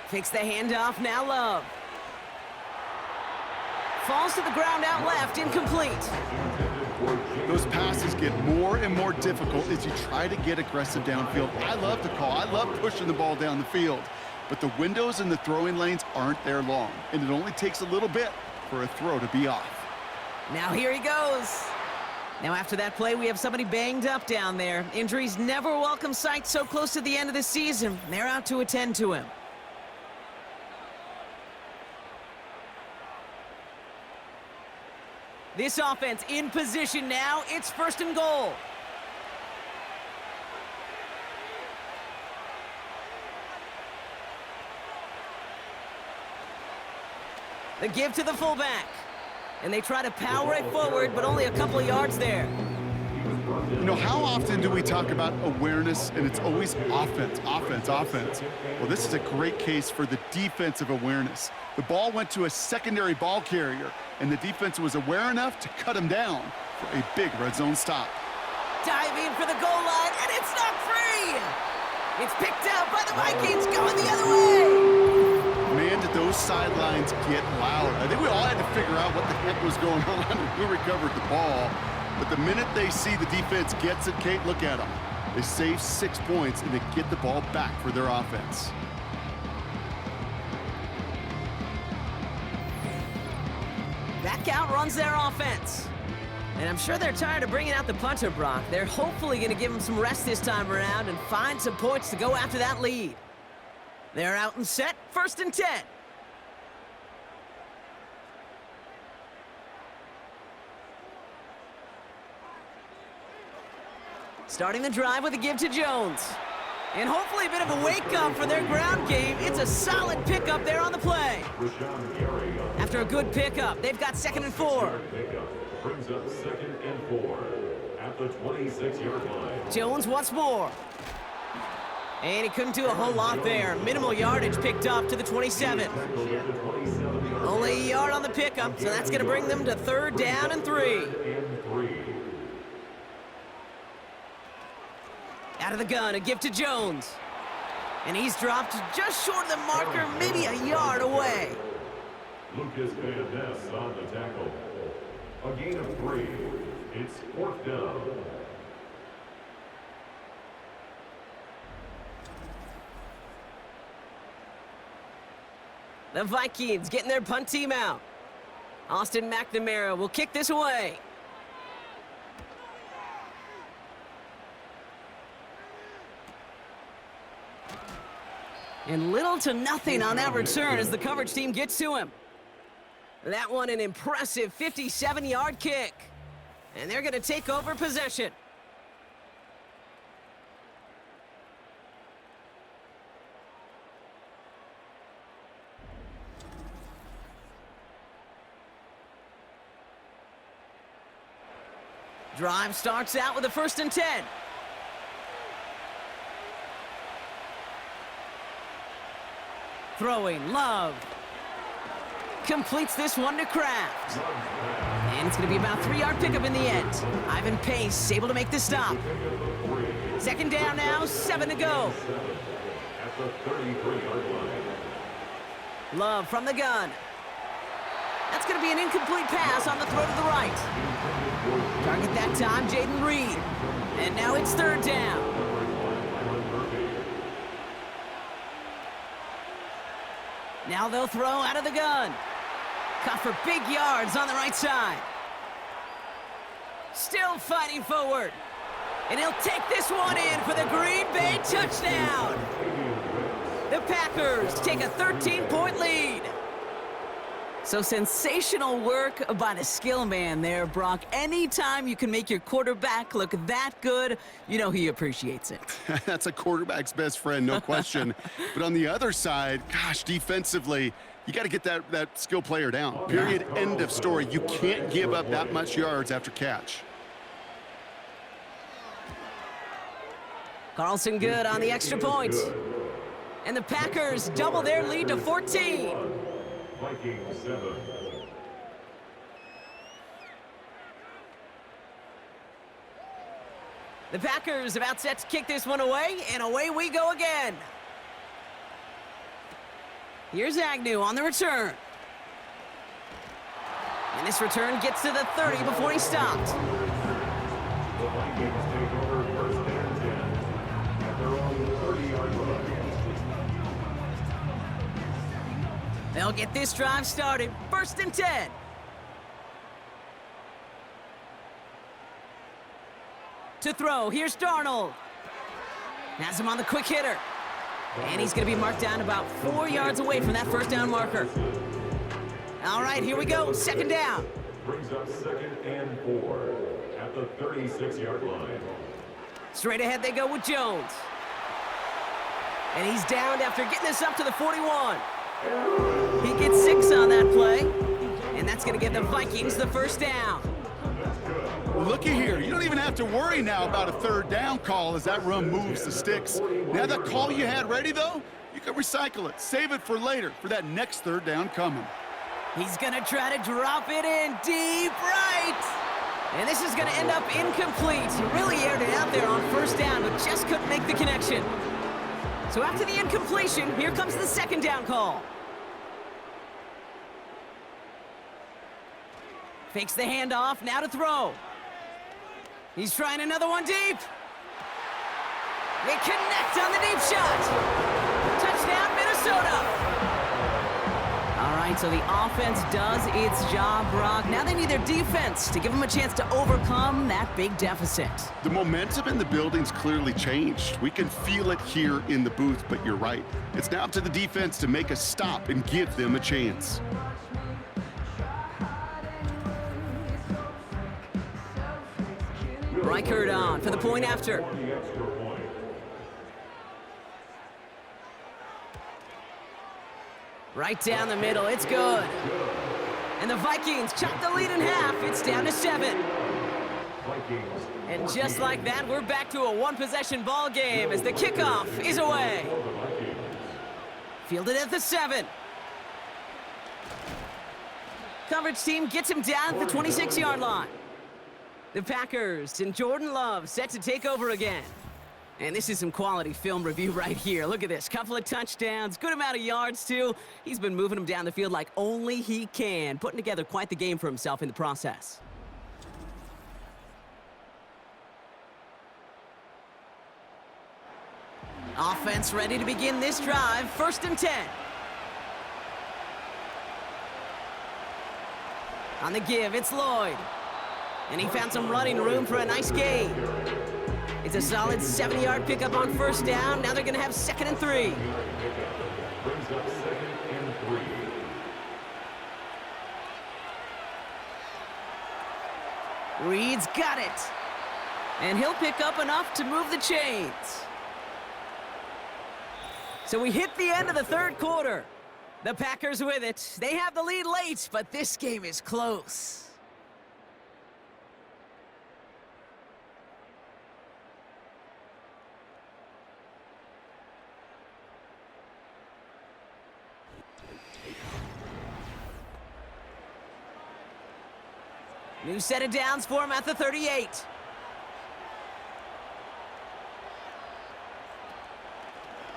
Fakes the handoff, now Love. Falls to the ground out left, incomplete. Those passes get more and more difficult as you try to get aggressive downfield. I love the call. I love pushing the ball down the field. but the windows in the throwing lanes aren't there long, and it only takes a little bit for a throw to be off. Now here he goes. Now after that play, we have somebody banged up down there. Injuries never a welcome sight so close to the end of the season. They're out to attend to him. This offense in position now. It's 1st and goal. The give to the fullback. And they try to power it forward, but only a couple of yards there. You know, how often do we talk about awareness, and it's always offense, offense, offense? Well, this is a great case for the defensive awareness. The ball went to a secondary ball carrier, and the defense was aware enough to cut him down for a big red zone stop. Diving for the goal line, and it's not free! It's picked out by the Vikings, going the other way! Man, did those sidelines get loud. I think we all had to figure out what the heck was going on and who recovered the ball. But the minute they see the defense gets it, Kate, look at them. They save 6 points, and they get the ball back for their offense. That outruns their offense. And I'm sure they're tired of bringing out the punter, Brock. They're hopefully going to give him some rest this time around and find some points to go after that lead. They're out and set, 1st and 10. Starting the drive with a give to Jones. And hopefully a bit of a wake-up for their ground game. It's a solid pickup there on the play. After a good pickup, they've got 2nd and 4. Brings up 2nd and 4 at the 26-yard line. Jones once more. And he couldn't do a whole lot there. Minimal yardage picked up to the 27. Only a yard on the pickup, so that's going to bring them to 3rd down and 3. Out of the gun, a give to Jones. And he's dropped just short of the marker, maybe a yard away. Lucas Van Ness on the tackle. A gain of 3. It's 4th down. The Vikings getting their punt team out. Austin McNamara will kick this away. And little to nothing on that return as the coverage team gets to him. That one an impressive 57-yard kick. And they're going to take over possession. Drive starts out with a 1st and 10. Throwing, Love. Completes this one to Kraft. And it's going to be about a 3-yard pickup in the end. Ivan Pace able to make the stop. 2nd down now, 7 to go. At the 33-yard line. Love from the gun. That's going to be an incomplete pass on the throw to the right. Target that time, Jaden Reed. And now it's 3rd down. Now they'll throw out of the gun. Caught for big yards on the right side. Still fighting forward. And he'll take this one in for the Green Bay touchdown. The Packers take a 13-point lead. So sensational work by the skill man there, Brock. Anytime you can make your quarterback look that good, you know he appreciates it. That's a quarterback's best friend, no question. But on the other side, gosh, defensively, you got to get that skill player down. Period, end of story. You can't give up that much yards after catch. Carlson good on the extra point. And the Packers double their lead to 14. Vikings 7. The Packers about set to kick this one away, and away we go again. Here's Agnew on the return. And this return gets to the 30 before he stopped. The Vikings take over 1st and 10 at their own 30-yard line. They'll get this drive started. 1st and 10. To throw, here's Darnold. Has him on the quick hitter. And he's going to be marked down about 4 yards away from that first down marker. All right, here we go. 2nd down. Brings up 2nd and 4 at the 36-yard line. Straight ahead they go with Jones. And he's downed after getting this up to the 41. He gets 6 on that play. And that's going to give the Vikings the first down. Well, looky here. You don't even have to worry now about a 3rd down call as that run moves the sticks. Now that call you had ready, though, you can recycle it. Save it for later for that next 3rd down coming. He's going to try to drop it in deep right. And this is going to end up incomplete. He really aired it out there on 1st down, but just couldn't make the connection. So after the incompletion, here comes the 2nd down call. Fakes the handoff, now to throw. He's trying another one deep. They connect on the deep shot. Touchdown, Minnesota. All right, so the offense does its job, Brock. Now they need their defense to give them a chance to overcome that big deficit. The momentum in the building's clearly changed. We can feel it here in the booth, but you're right. It's now up to the defense to make a stop and give them a chance. Reichert on for the point after. Right down the middle, it's good. And the Vikings chop the lead in half. It's down to 7. And just like that, we're back to a one-possession ball game as the kickoff is away. Fielded at the 7. Coverage team gets him down at the 26-yard line. The Packers and Jordan Love set to take over again. And this is some quality film review right here. Look at this. Couple of touchdowns, good amount of yards, too. He's been moving them down the field like only he can, putting together quite the game for himself in the process. Offense ready to begin this drive. 1st and 10. On the give, it's Lloyd. And he found some running room for a nice gain. It's a solid 70-yard pickup on 1st down. Now they're going to have 2nd and 3. Brings up 2nd and 3. Reed's got it. And he'll pick up enough to move the chains. So we hit the end of the 3rd quarter. The Packers with it. They have the lead late, but this game is close. New set of downs for him at the 38.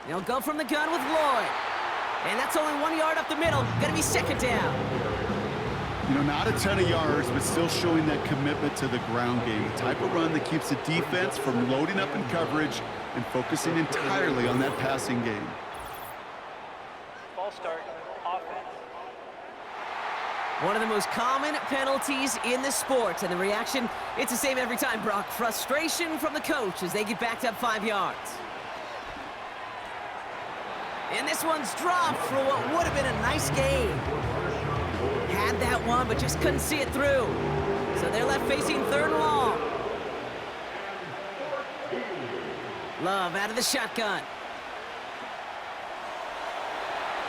They'll go from the gun with Lloyd. And that's only 1 yard up the middle. Gonna be 2nd down. You know, not a ton of yards, but still showing that commitment to the ground game. The type of run that keeps the defense from loading up in coverage and focusing entirely on that passing game. False start, offense. One of the most common penalties in the sport, and the reaction, it's the same every time, Brock. Frustration from the coach as they get backed up 5 yards. And this one's dropped for what would have been a nice gain. Had that one, but just couldn't see it through. So they're left facing 3rd and long. Love out of the shotgun.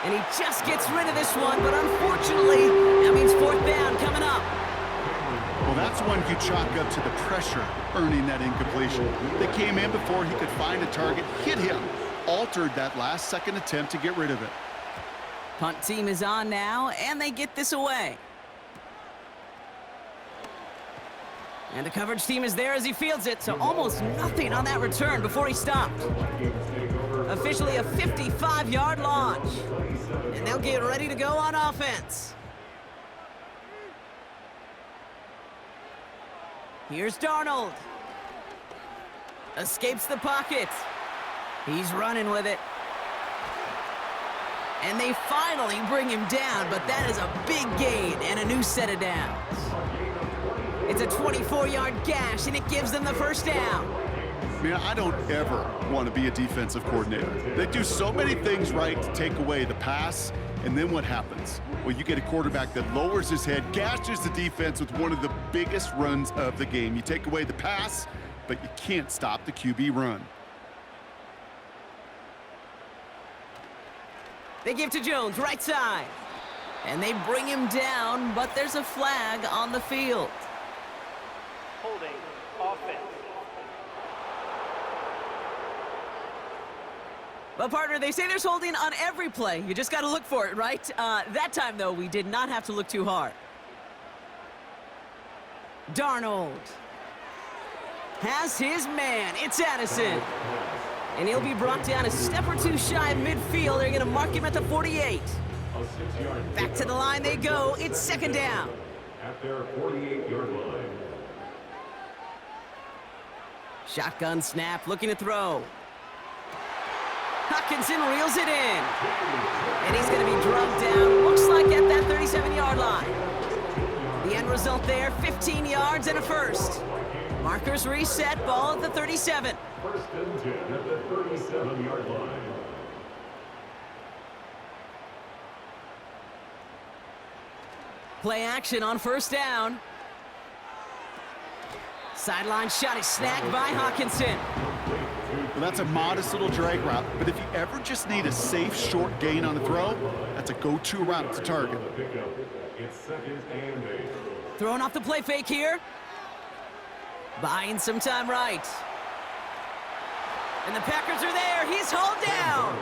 And he just gets rid of this one, but unfortunately, that means 4th down coming up. Well, that's one you chalk up to the pressure earning that incompletion. They came in before he could find a target, hit him, altered that last-second attempt to get rid of it. Punt team is on now, and they get this away. And the coverage team is there as he fields it, so almost nothing on that return before he stopped. Officially a 55-yard launch. And they'll get ready to go on offense. Here's Darnold. Escapes the pocket. He's running with it. And they finally bring him down, but that is a big gain and a new set of downs. It's a 24-yard gash, and it gives them the first down. Man, I don't ever want to be a defensive coordinator. They do so many things right to take away the pass, and then what happens? Well, you get a quarterback that lowers his head, gashes the defense with one of the biggest runs of the game. You take away the pass, but you can't stop the QB run. They give to Jones, right side. And they bring him down, but there's a flag on the field. Holding offense. But, partner, they say there's holding on every play. You just got to look for it, right? That time, though, we did not have to look too hard. Darnold has his man. It's Addison. And he'll be brought down a step or two shy of midfield. They're going to mark him at the 48. Back to the line they go. It's second down. At their 48-yard line. Shotgun snap, looking to throw. Hockenson reels it in. And he's going to be drugged down, looks like at that 37-yard line. The end result there, 15 yards and a first. Markers reset, ball at the 37. First and 10 at the 37-yard line. Play action on first down. Sideline shot is snagged by Hockenson. Well, that's a modest little drag route, but if you ever just need a safe, short gain on a throw, that's a go-to route to target. It's second and 8. Throwing off the play fake here. Buying some time right. And the Packers are there. He's hauled down.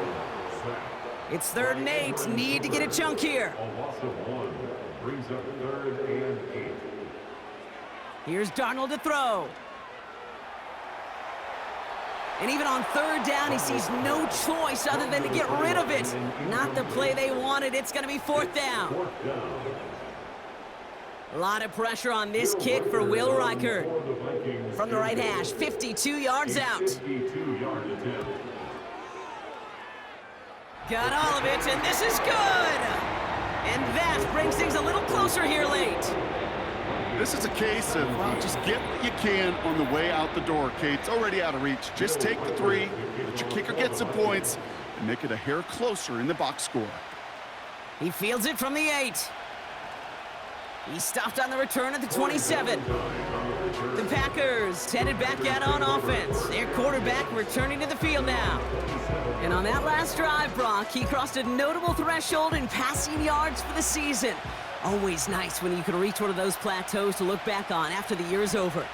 It's third and 8. Need to get a chunk here. A loss of 1 brings up third and 8. Here's Darnold to throw. And even on third down, he sees no choice other than to get rid of it. Not the play they wanted. It's going to be fourth down. A lot of pressure on this kick for Will Reichert. From the right hash, 52 yards out. 52-yard attempt. Got all of it, and this is good. And that brings things a little closer here late. This is a case of just get what you can on the way out the door, Kate. It's already out of reach. Just take the 3, let your kicker get some points, and make it a hair closer in the box score. He fields it from the 8. He stopped on the return at the 27. The Packers headed back out on offense. Their quarterback returning to the field now. And on that last drive, Brock, he crossed a notable threshold in passing yards for the season. Always nice when you can reach one of those plateaus to look back on after the year's over.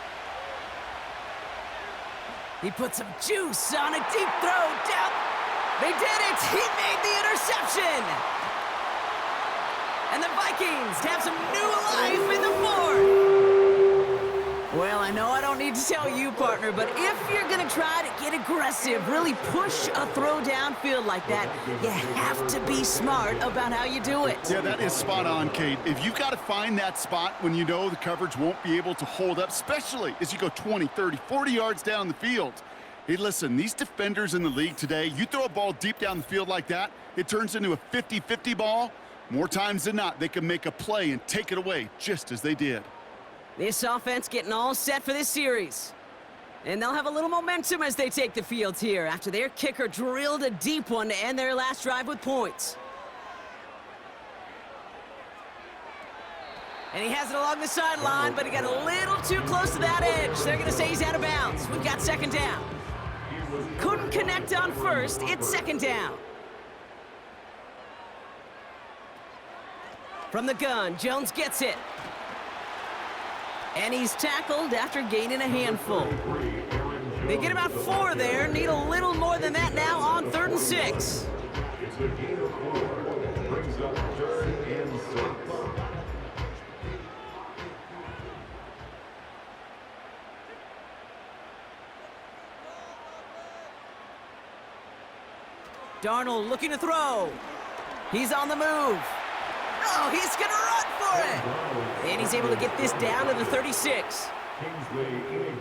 He put some juice on a deep throw down. They did it! He made the interception! And the Vikings have some new life in the fourth. Well, I know I don't need to tell you, partner, but if you're going to try to get aggressive, really push a throw downfield like that, you have to be smart about how you do it. Yeah, that is spot on, Kate. If you've got to find that spot when you know the coverage won't be able to hold up, especially as you go 20, 30, 40 yards down the field. Hey, listen, these defenders in the league today, you throw a ball deep down the field like that, it turns into a 50-50 ball. More times than not, they can make a play and take it away, just as they did. This offense getting all set for this series. And they'll have a little momentum as they take the field here after their kicker drilled a deep one to end their last drive with points. And he has it along the sideline, but he got a little too close to that edge. They're going to say he's out of bounds. We've got second down. Couldn't connect on first. It's second down. From the gun, Jones gets it. And he's tackled after gaining a handful. They get about 4 there. Need a little more than that now on 3rd and 6. It's a gain of 4. Brings up 3rd and 6. Darnold looking to throw. He's on the move. Oh, he's going to run for it. And he's able to get this down to the 36.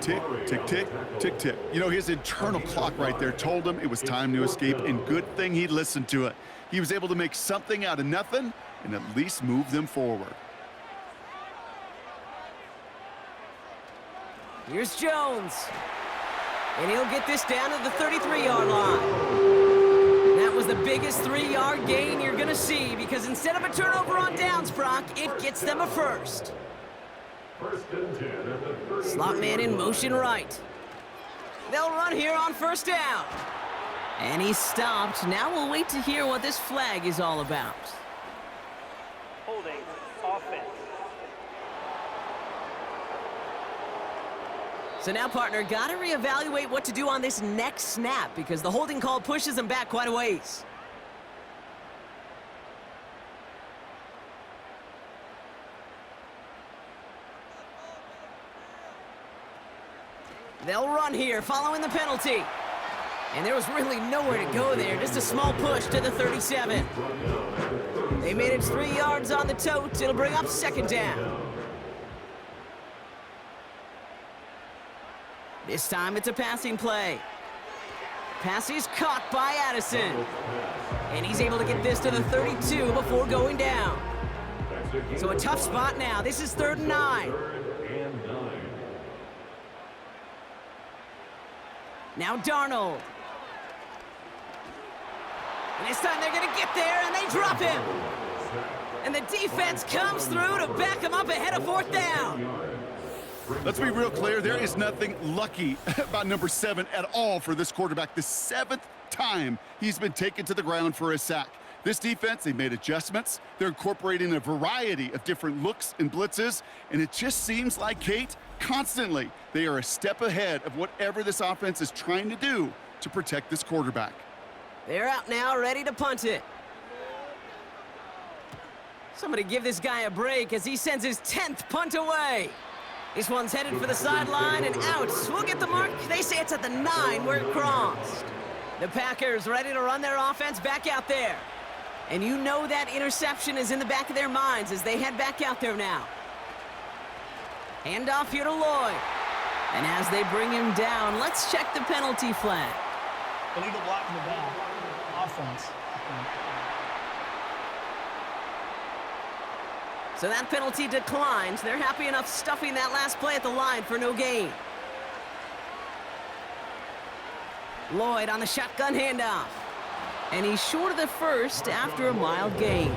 Tick, tick, tick, tick, tick. You know, his internal clock right there told him it was time to escape, and good thing he listened to it. He was able to make something out of nothing and at least move them forward. Here's Jones. And he'll get this down to the 33-yard line. That was the biggest 3-yard gain you're going to see because instead of a turnover on downs, Brock, it gets them a first. First and 10 at the 30. Slot man in motion right. They'll run here on first down. And he's stopped. Now we'll wait to hear what this flag is all about. Holding offense. So now, partner, got to reevaluate what to do on this next snap because the holding call pushes them back quite a ways. They'll run here following the penalty. And there was really nowhere to go there. Just a small push to the 37. They made it 3 yards on the tote. It'll bring up second down. This time it's a passing play. Pass is caught by Addison. And he's able to get this to the 32 before going down. So a tough spot now. This is 3rd and 9. Now Darnold. And this time they're going to get there, and they drop him. And the defense comes through to back him up ahead of 4th down. Let's be real clear. There is nothing lucky about number 7 at all for this quarterback. The 7th time he's been taken to the ground for a sack. This defense, they made adjustments. They're incorporating a variety of different looks and blitzes, and it just seems like, Kate, constantly they are a step ahead of whatever this offense is trying to do to protect this quarterback. They're out now, ready to punt it. Somebody give this guy a break as he sends his 10th punt away. This one's headed for the sideline and out. We'll get the mark. They say it's at the 9 where it crossed. The Packers ready to run their offense back out there. And you know that interception is in the back of their minds as they head back out there now. Hand off here to Lloyd. And as they bring him down, let's check the penalty flag. Illegal block in the back. Offense. So that penalty declines. They're happy enough stuffing that last play at the line for no gain. Lloyd on the shotgun handoff. And he's short of the first after a mild gain.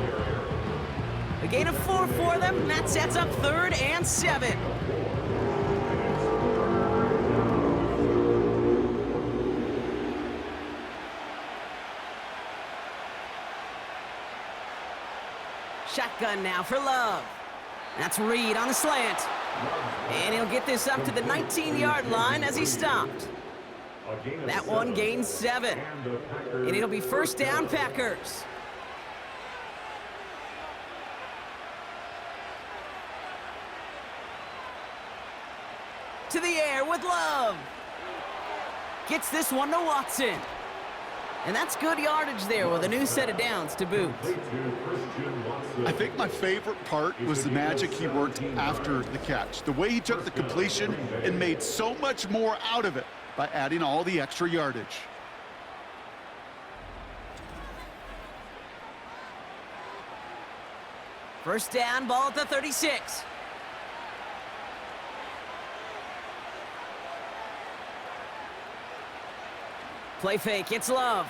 A gain of 4 for them, and that sets up 3rd and 7. Shotgun now for Love. That's Reed on the slant. And he'll get this up to the 19-yard line as he stopped. That one gains 7. And it'll be first down, Packers. To the air with Love. Gets this one to Watson. And that's good yardage there with a new set of downs to boot. I think my favorite part was the magic he worked after the catch. The way he took the completion and made so much more out of it by adding all the extra yardage. First down, ball at the 36. Play fake, it's Love.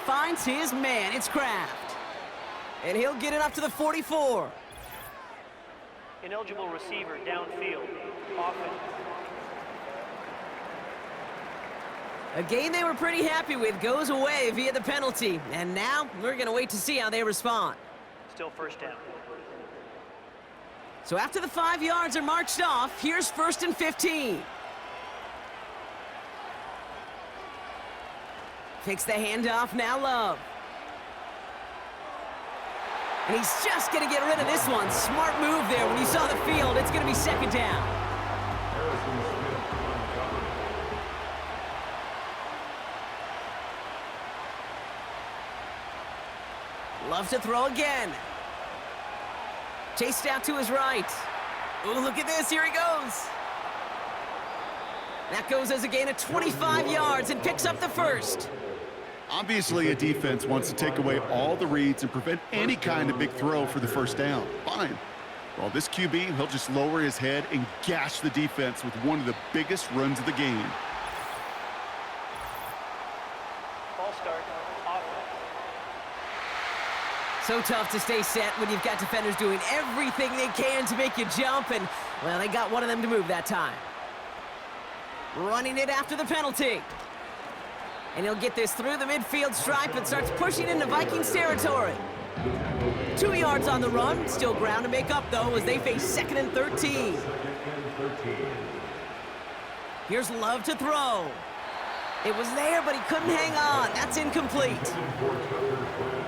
Finds his man, it's Kraft. And he'll get it up to the 44. Ineligible receiver downfield. Offense. A game they were pretty happy with goes away via the penalty. And now we're going to wait to see how they respond. Still first down. So after the 5 yards are marched off, here's 1st and 15. Takes the handoff, now Love. And he's just going to get rid of this one. Smart move there. When you saw the field, it's going to be second down. Love to throw again. Chased out to his right. Oh, look at this. Here he goes. That goes as a gain of 25 yards and picks up the first. Obviously, a defense wants to take away all the reads and prevent any kind of big throw for the first down. Fine. Well, this QB, he'll just lower his head and gash the defense with one of the biggest runs of the game. Ball start. Offense. So tough to stay set when you've got defenders doing everything they can to make you jump, and, well, they got one of them to move that time. Running it after the penalty. And he'll get this through the midfield stripe and starts pushing into Vikings territory. 2 yards on the run. Still ground to make up, though, as they face 2nd and 13. Here's Love to throw. It was there, but he couldn't hang on. That's incomplete.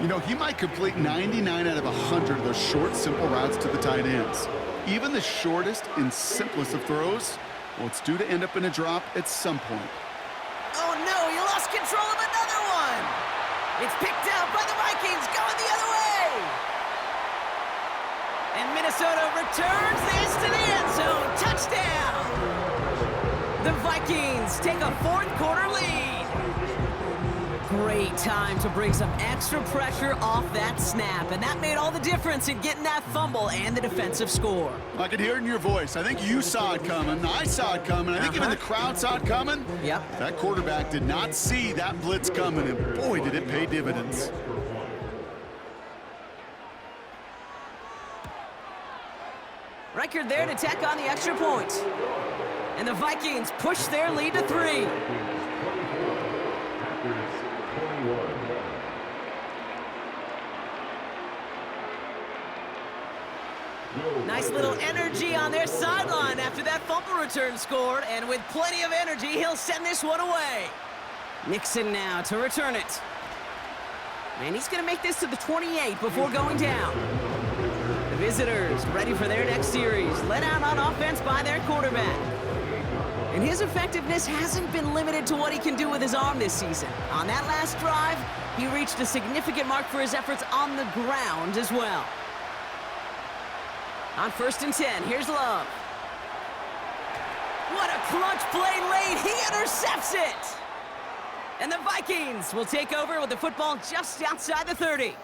You know, he might complete 99 out of 100 of those short, simple routes to the tight ends. Even the shortest and simplest of throws, well, it's due to end up in a drop at some point. Oh, no, he lost control of another one. It's picked out by the Vikings, going the other way. And Minnesota returns this to the end zone. Touchdown. The Vikings take a fourth-quarter lead. Great time to bring some extra pressure off that snap, and that made all the difference in getting that fumble and the defensive score. I could hear it in your voice. I think you saw it coming. I saw it coming. I think even the crowd saw it coming. Yep. That quarterback did not see that blitz coming, and boy, did it pay dividends. Record there to tack on the extra point. And the Vikings push their lead to 3. Nice little energy on their sideline after that fumble return scored, and with plenty of energy, he'll send this one away. Nixon now to return it. And he's going to make this to the 28 before going down. The visitors ready for their next series, led out on offense by their quarterback. And his effectiveness hasn't been limited to what he can do with his arm this season. On that last drive, he reached a significant mark for his efforts on the ground as well. On 1st and 10, here's Love. What a clutch play late. He intercepts it. And the Vikings will take over with the football just outside the 30.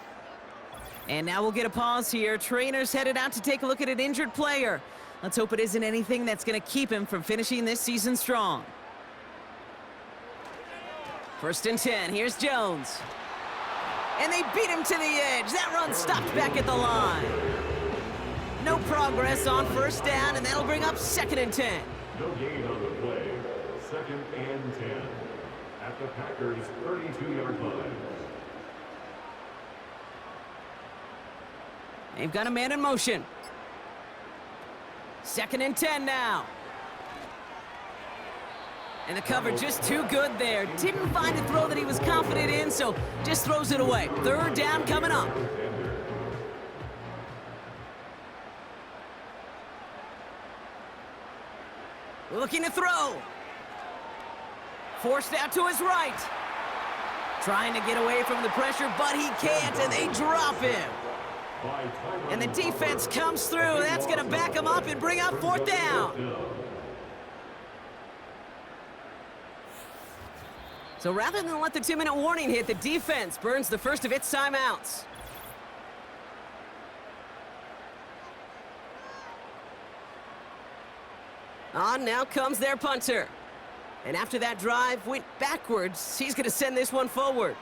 And now we'll get a pause here. Trainers headed out to take a look at an injured player. Let's hope it isn't anything that's going to keep him from finishing this season strong. 1st and 10, here's Jones. And they beat him to the edge. That run stopped back at the line. No progress on 1st down, and that'll bring up 2nd and 10. No gain on the play. 2nd and 10. At the Packers' 32-yard line. They've got a man in motion. 2nd and 10 now. And the cover just too good there. Didn't find a throw that he was confident in, so just throws it away. 3rd down coming up. Looking to throw. Forced out to his right. Trying to get away from the pressure, but he can't, and they drop him. And the defense comes through. That's going to back him up and bring up 4th down. So rather than let the 2-minute warning hit, the defense burns the first of its timeouts. On now comes their punter. And after that drive went backwards, he's going to send this one forward.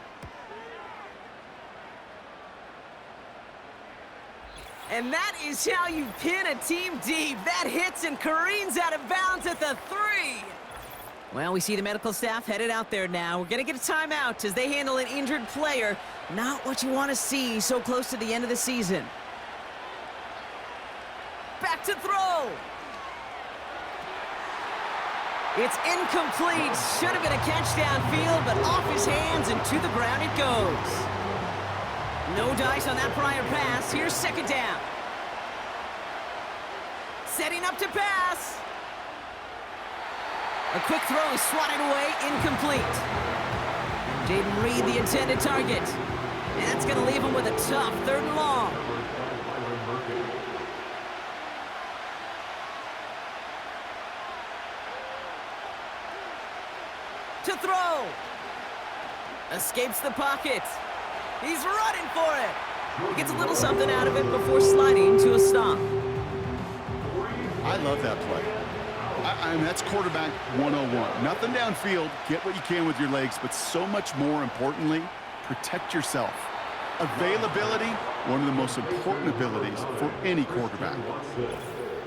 And that is how you pin a team deep. That hits and careens out of bounds at the 3. Well, we see the medical staff headed out there now. We're going to get a timeout as they handle an injured player. Not what you want to see so close to the end of the season. Back to throw. It's incomplete. Should have been a catch downfield, but off his hands and to the ground it goes. No dice on that prior pass. Here's 2nd down. Setting up to pass. A quick throw is swatted away, incomplete. Jaden Reed, the intended target. And that's going to leave him with a tough 3rd and long. to throw. Escapes the pocket. He's running for it. He gets a little something out of it before sliding to a stop. I love that play. I mean, that's quarterback 101. Nothing downfield, get what you can with your legs, but so much more importantly, protect yourself. Availability, one of the most important abilities for any quarterback.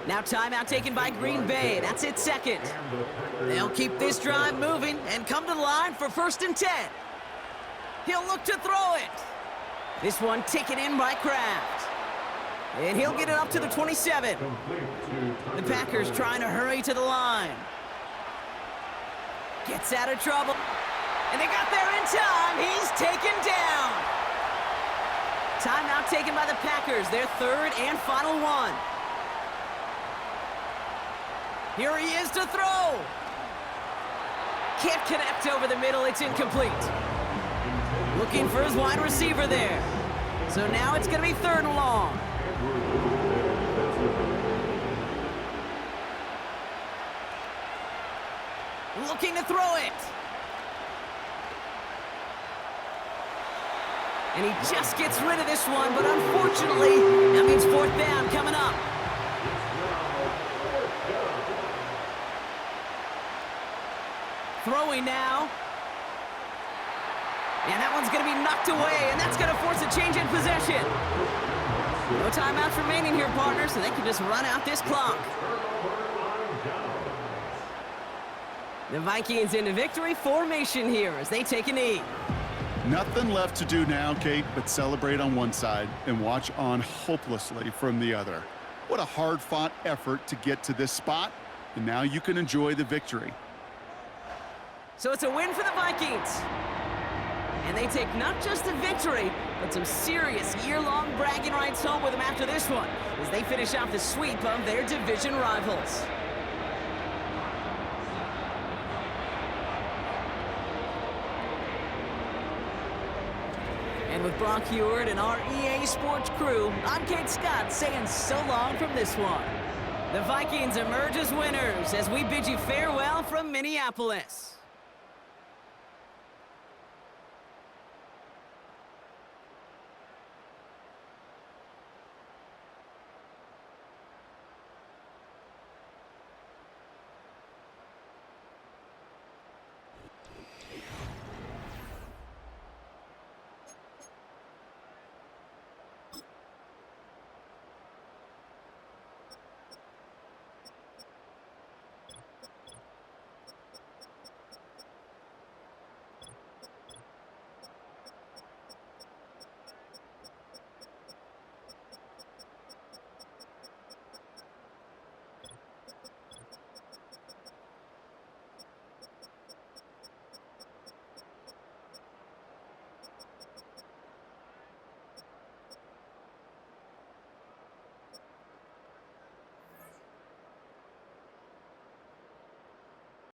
Now timeout taken by Green Bay. That's its second. They'll keep this drive moving and come to the line for 1st and 10. He'll look to throw it. This one taken in by Kraft. And he'll get it up to the 27. The Packers trying to hurry to the line. Gets out of trouble. And they got there in time. He's taken down. Timeout taken by the Packers, their 3rd and final one. Here he is to throw. Can't connect over the middle. It's incomplete. Looking for his wide receiver there. So now it's going to be 3rd and long. Looking to throw it. And he just gets rid of this one, but unfortunately, that means 4th down coming up. Throwing now. And that one's going to be knocked away, and that's going to force a change in possession. No timeouts remaining here, partners, so they can just run out this clock. The Vikings into victory formation here as they take a knee. Nothing left to do now, Kate, but celebrate on one side and watch on hopelessly from the other. What a hard-fought effort to get to this spot, and now you can enjoy the victory. So it's a win for the Vikings. And they take not just the victory, but some serious year-long bragging rights home with them after this one, as they finish off the sweep of their division rivals. And with Brock Heward and our EA Sports crew, I'm Kate Scott saying so long from this one. The Vikings emerge as winners as we bid you farewell from Minneapolis.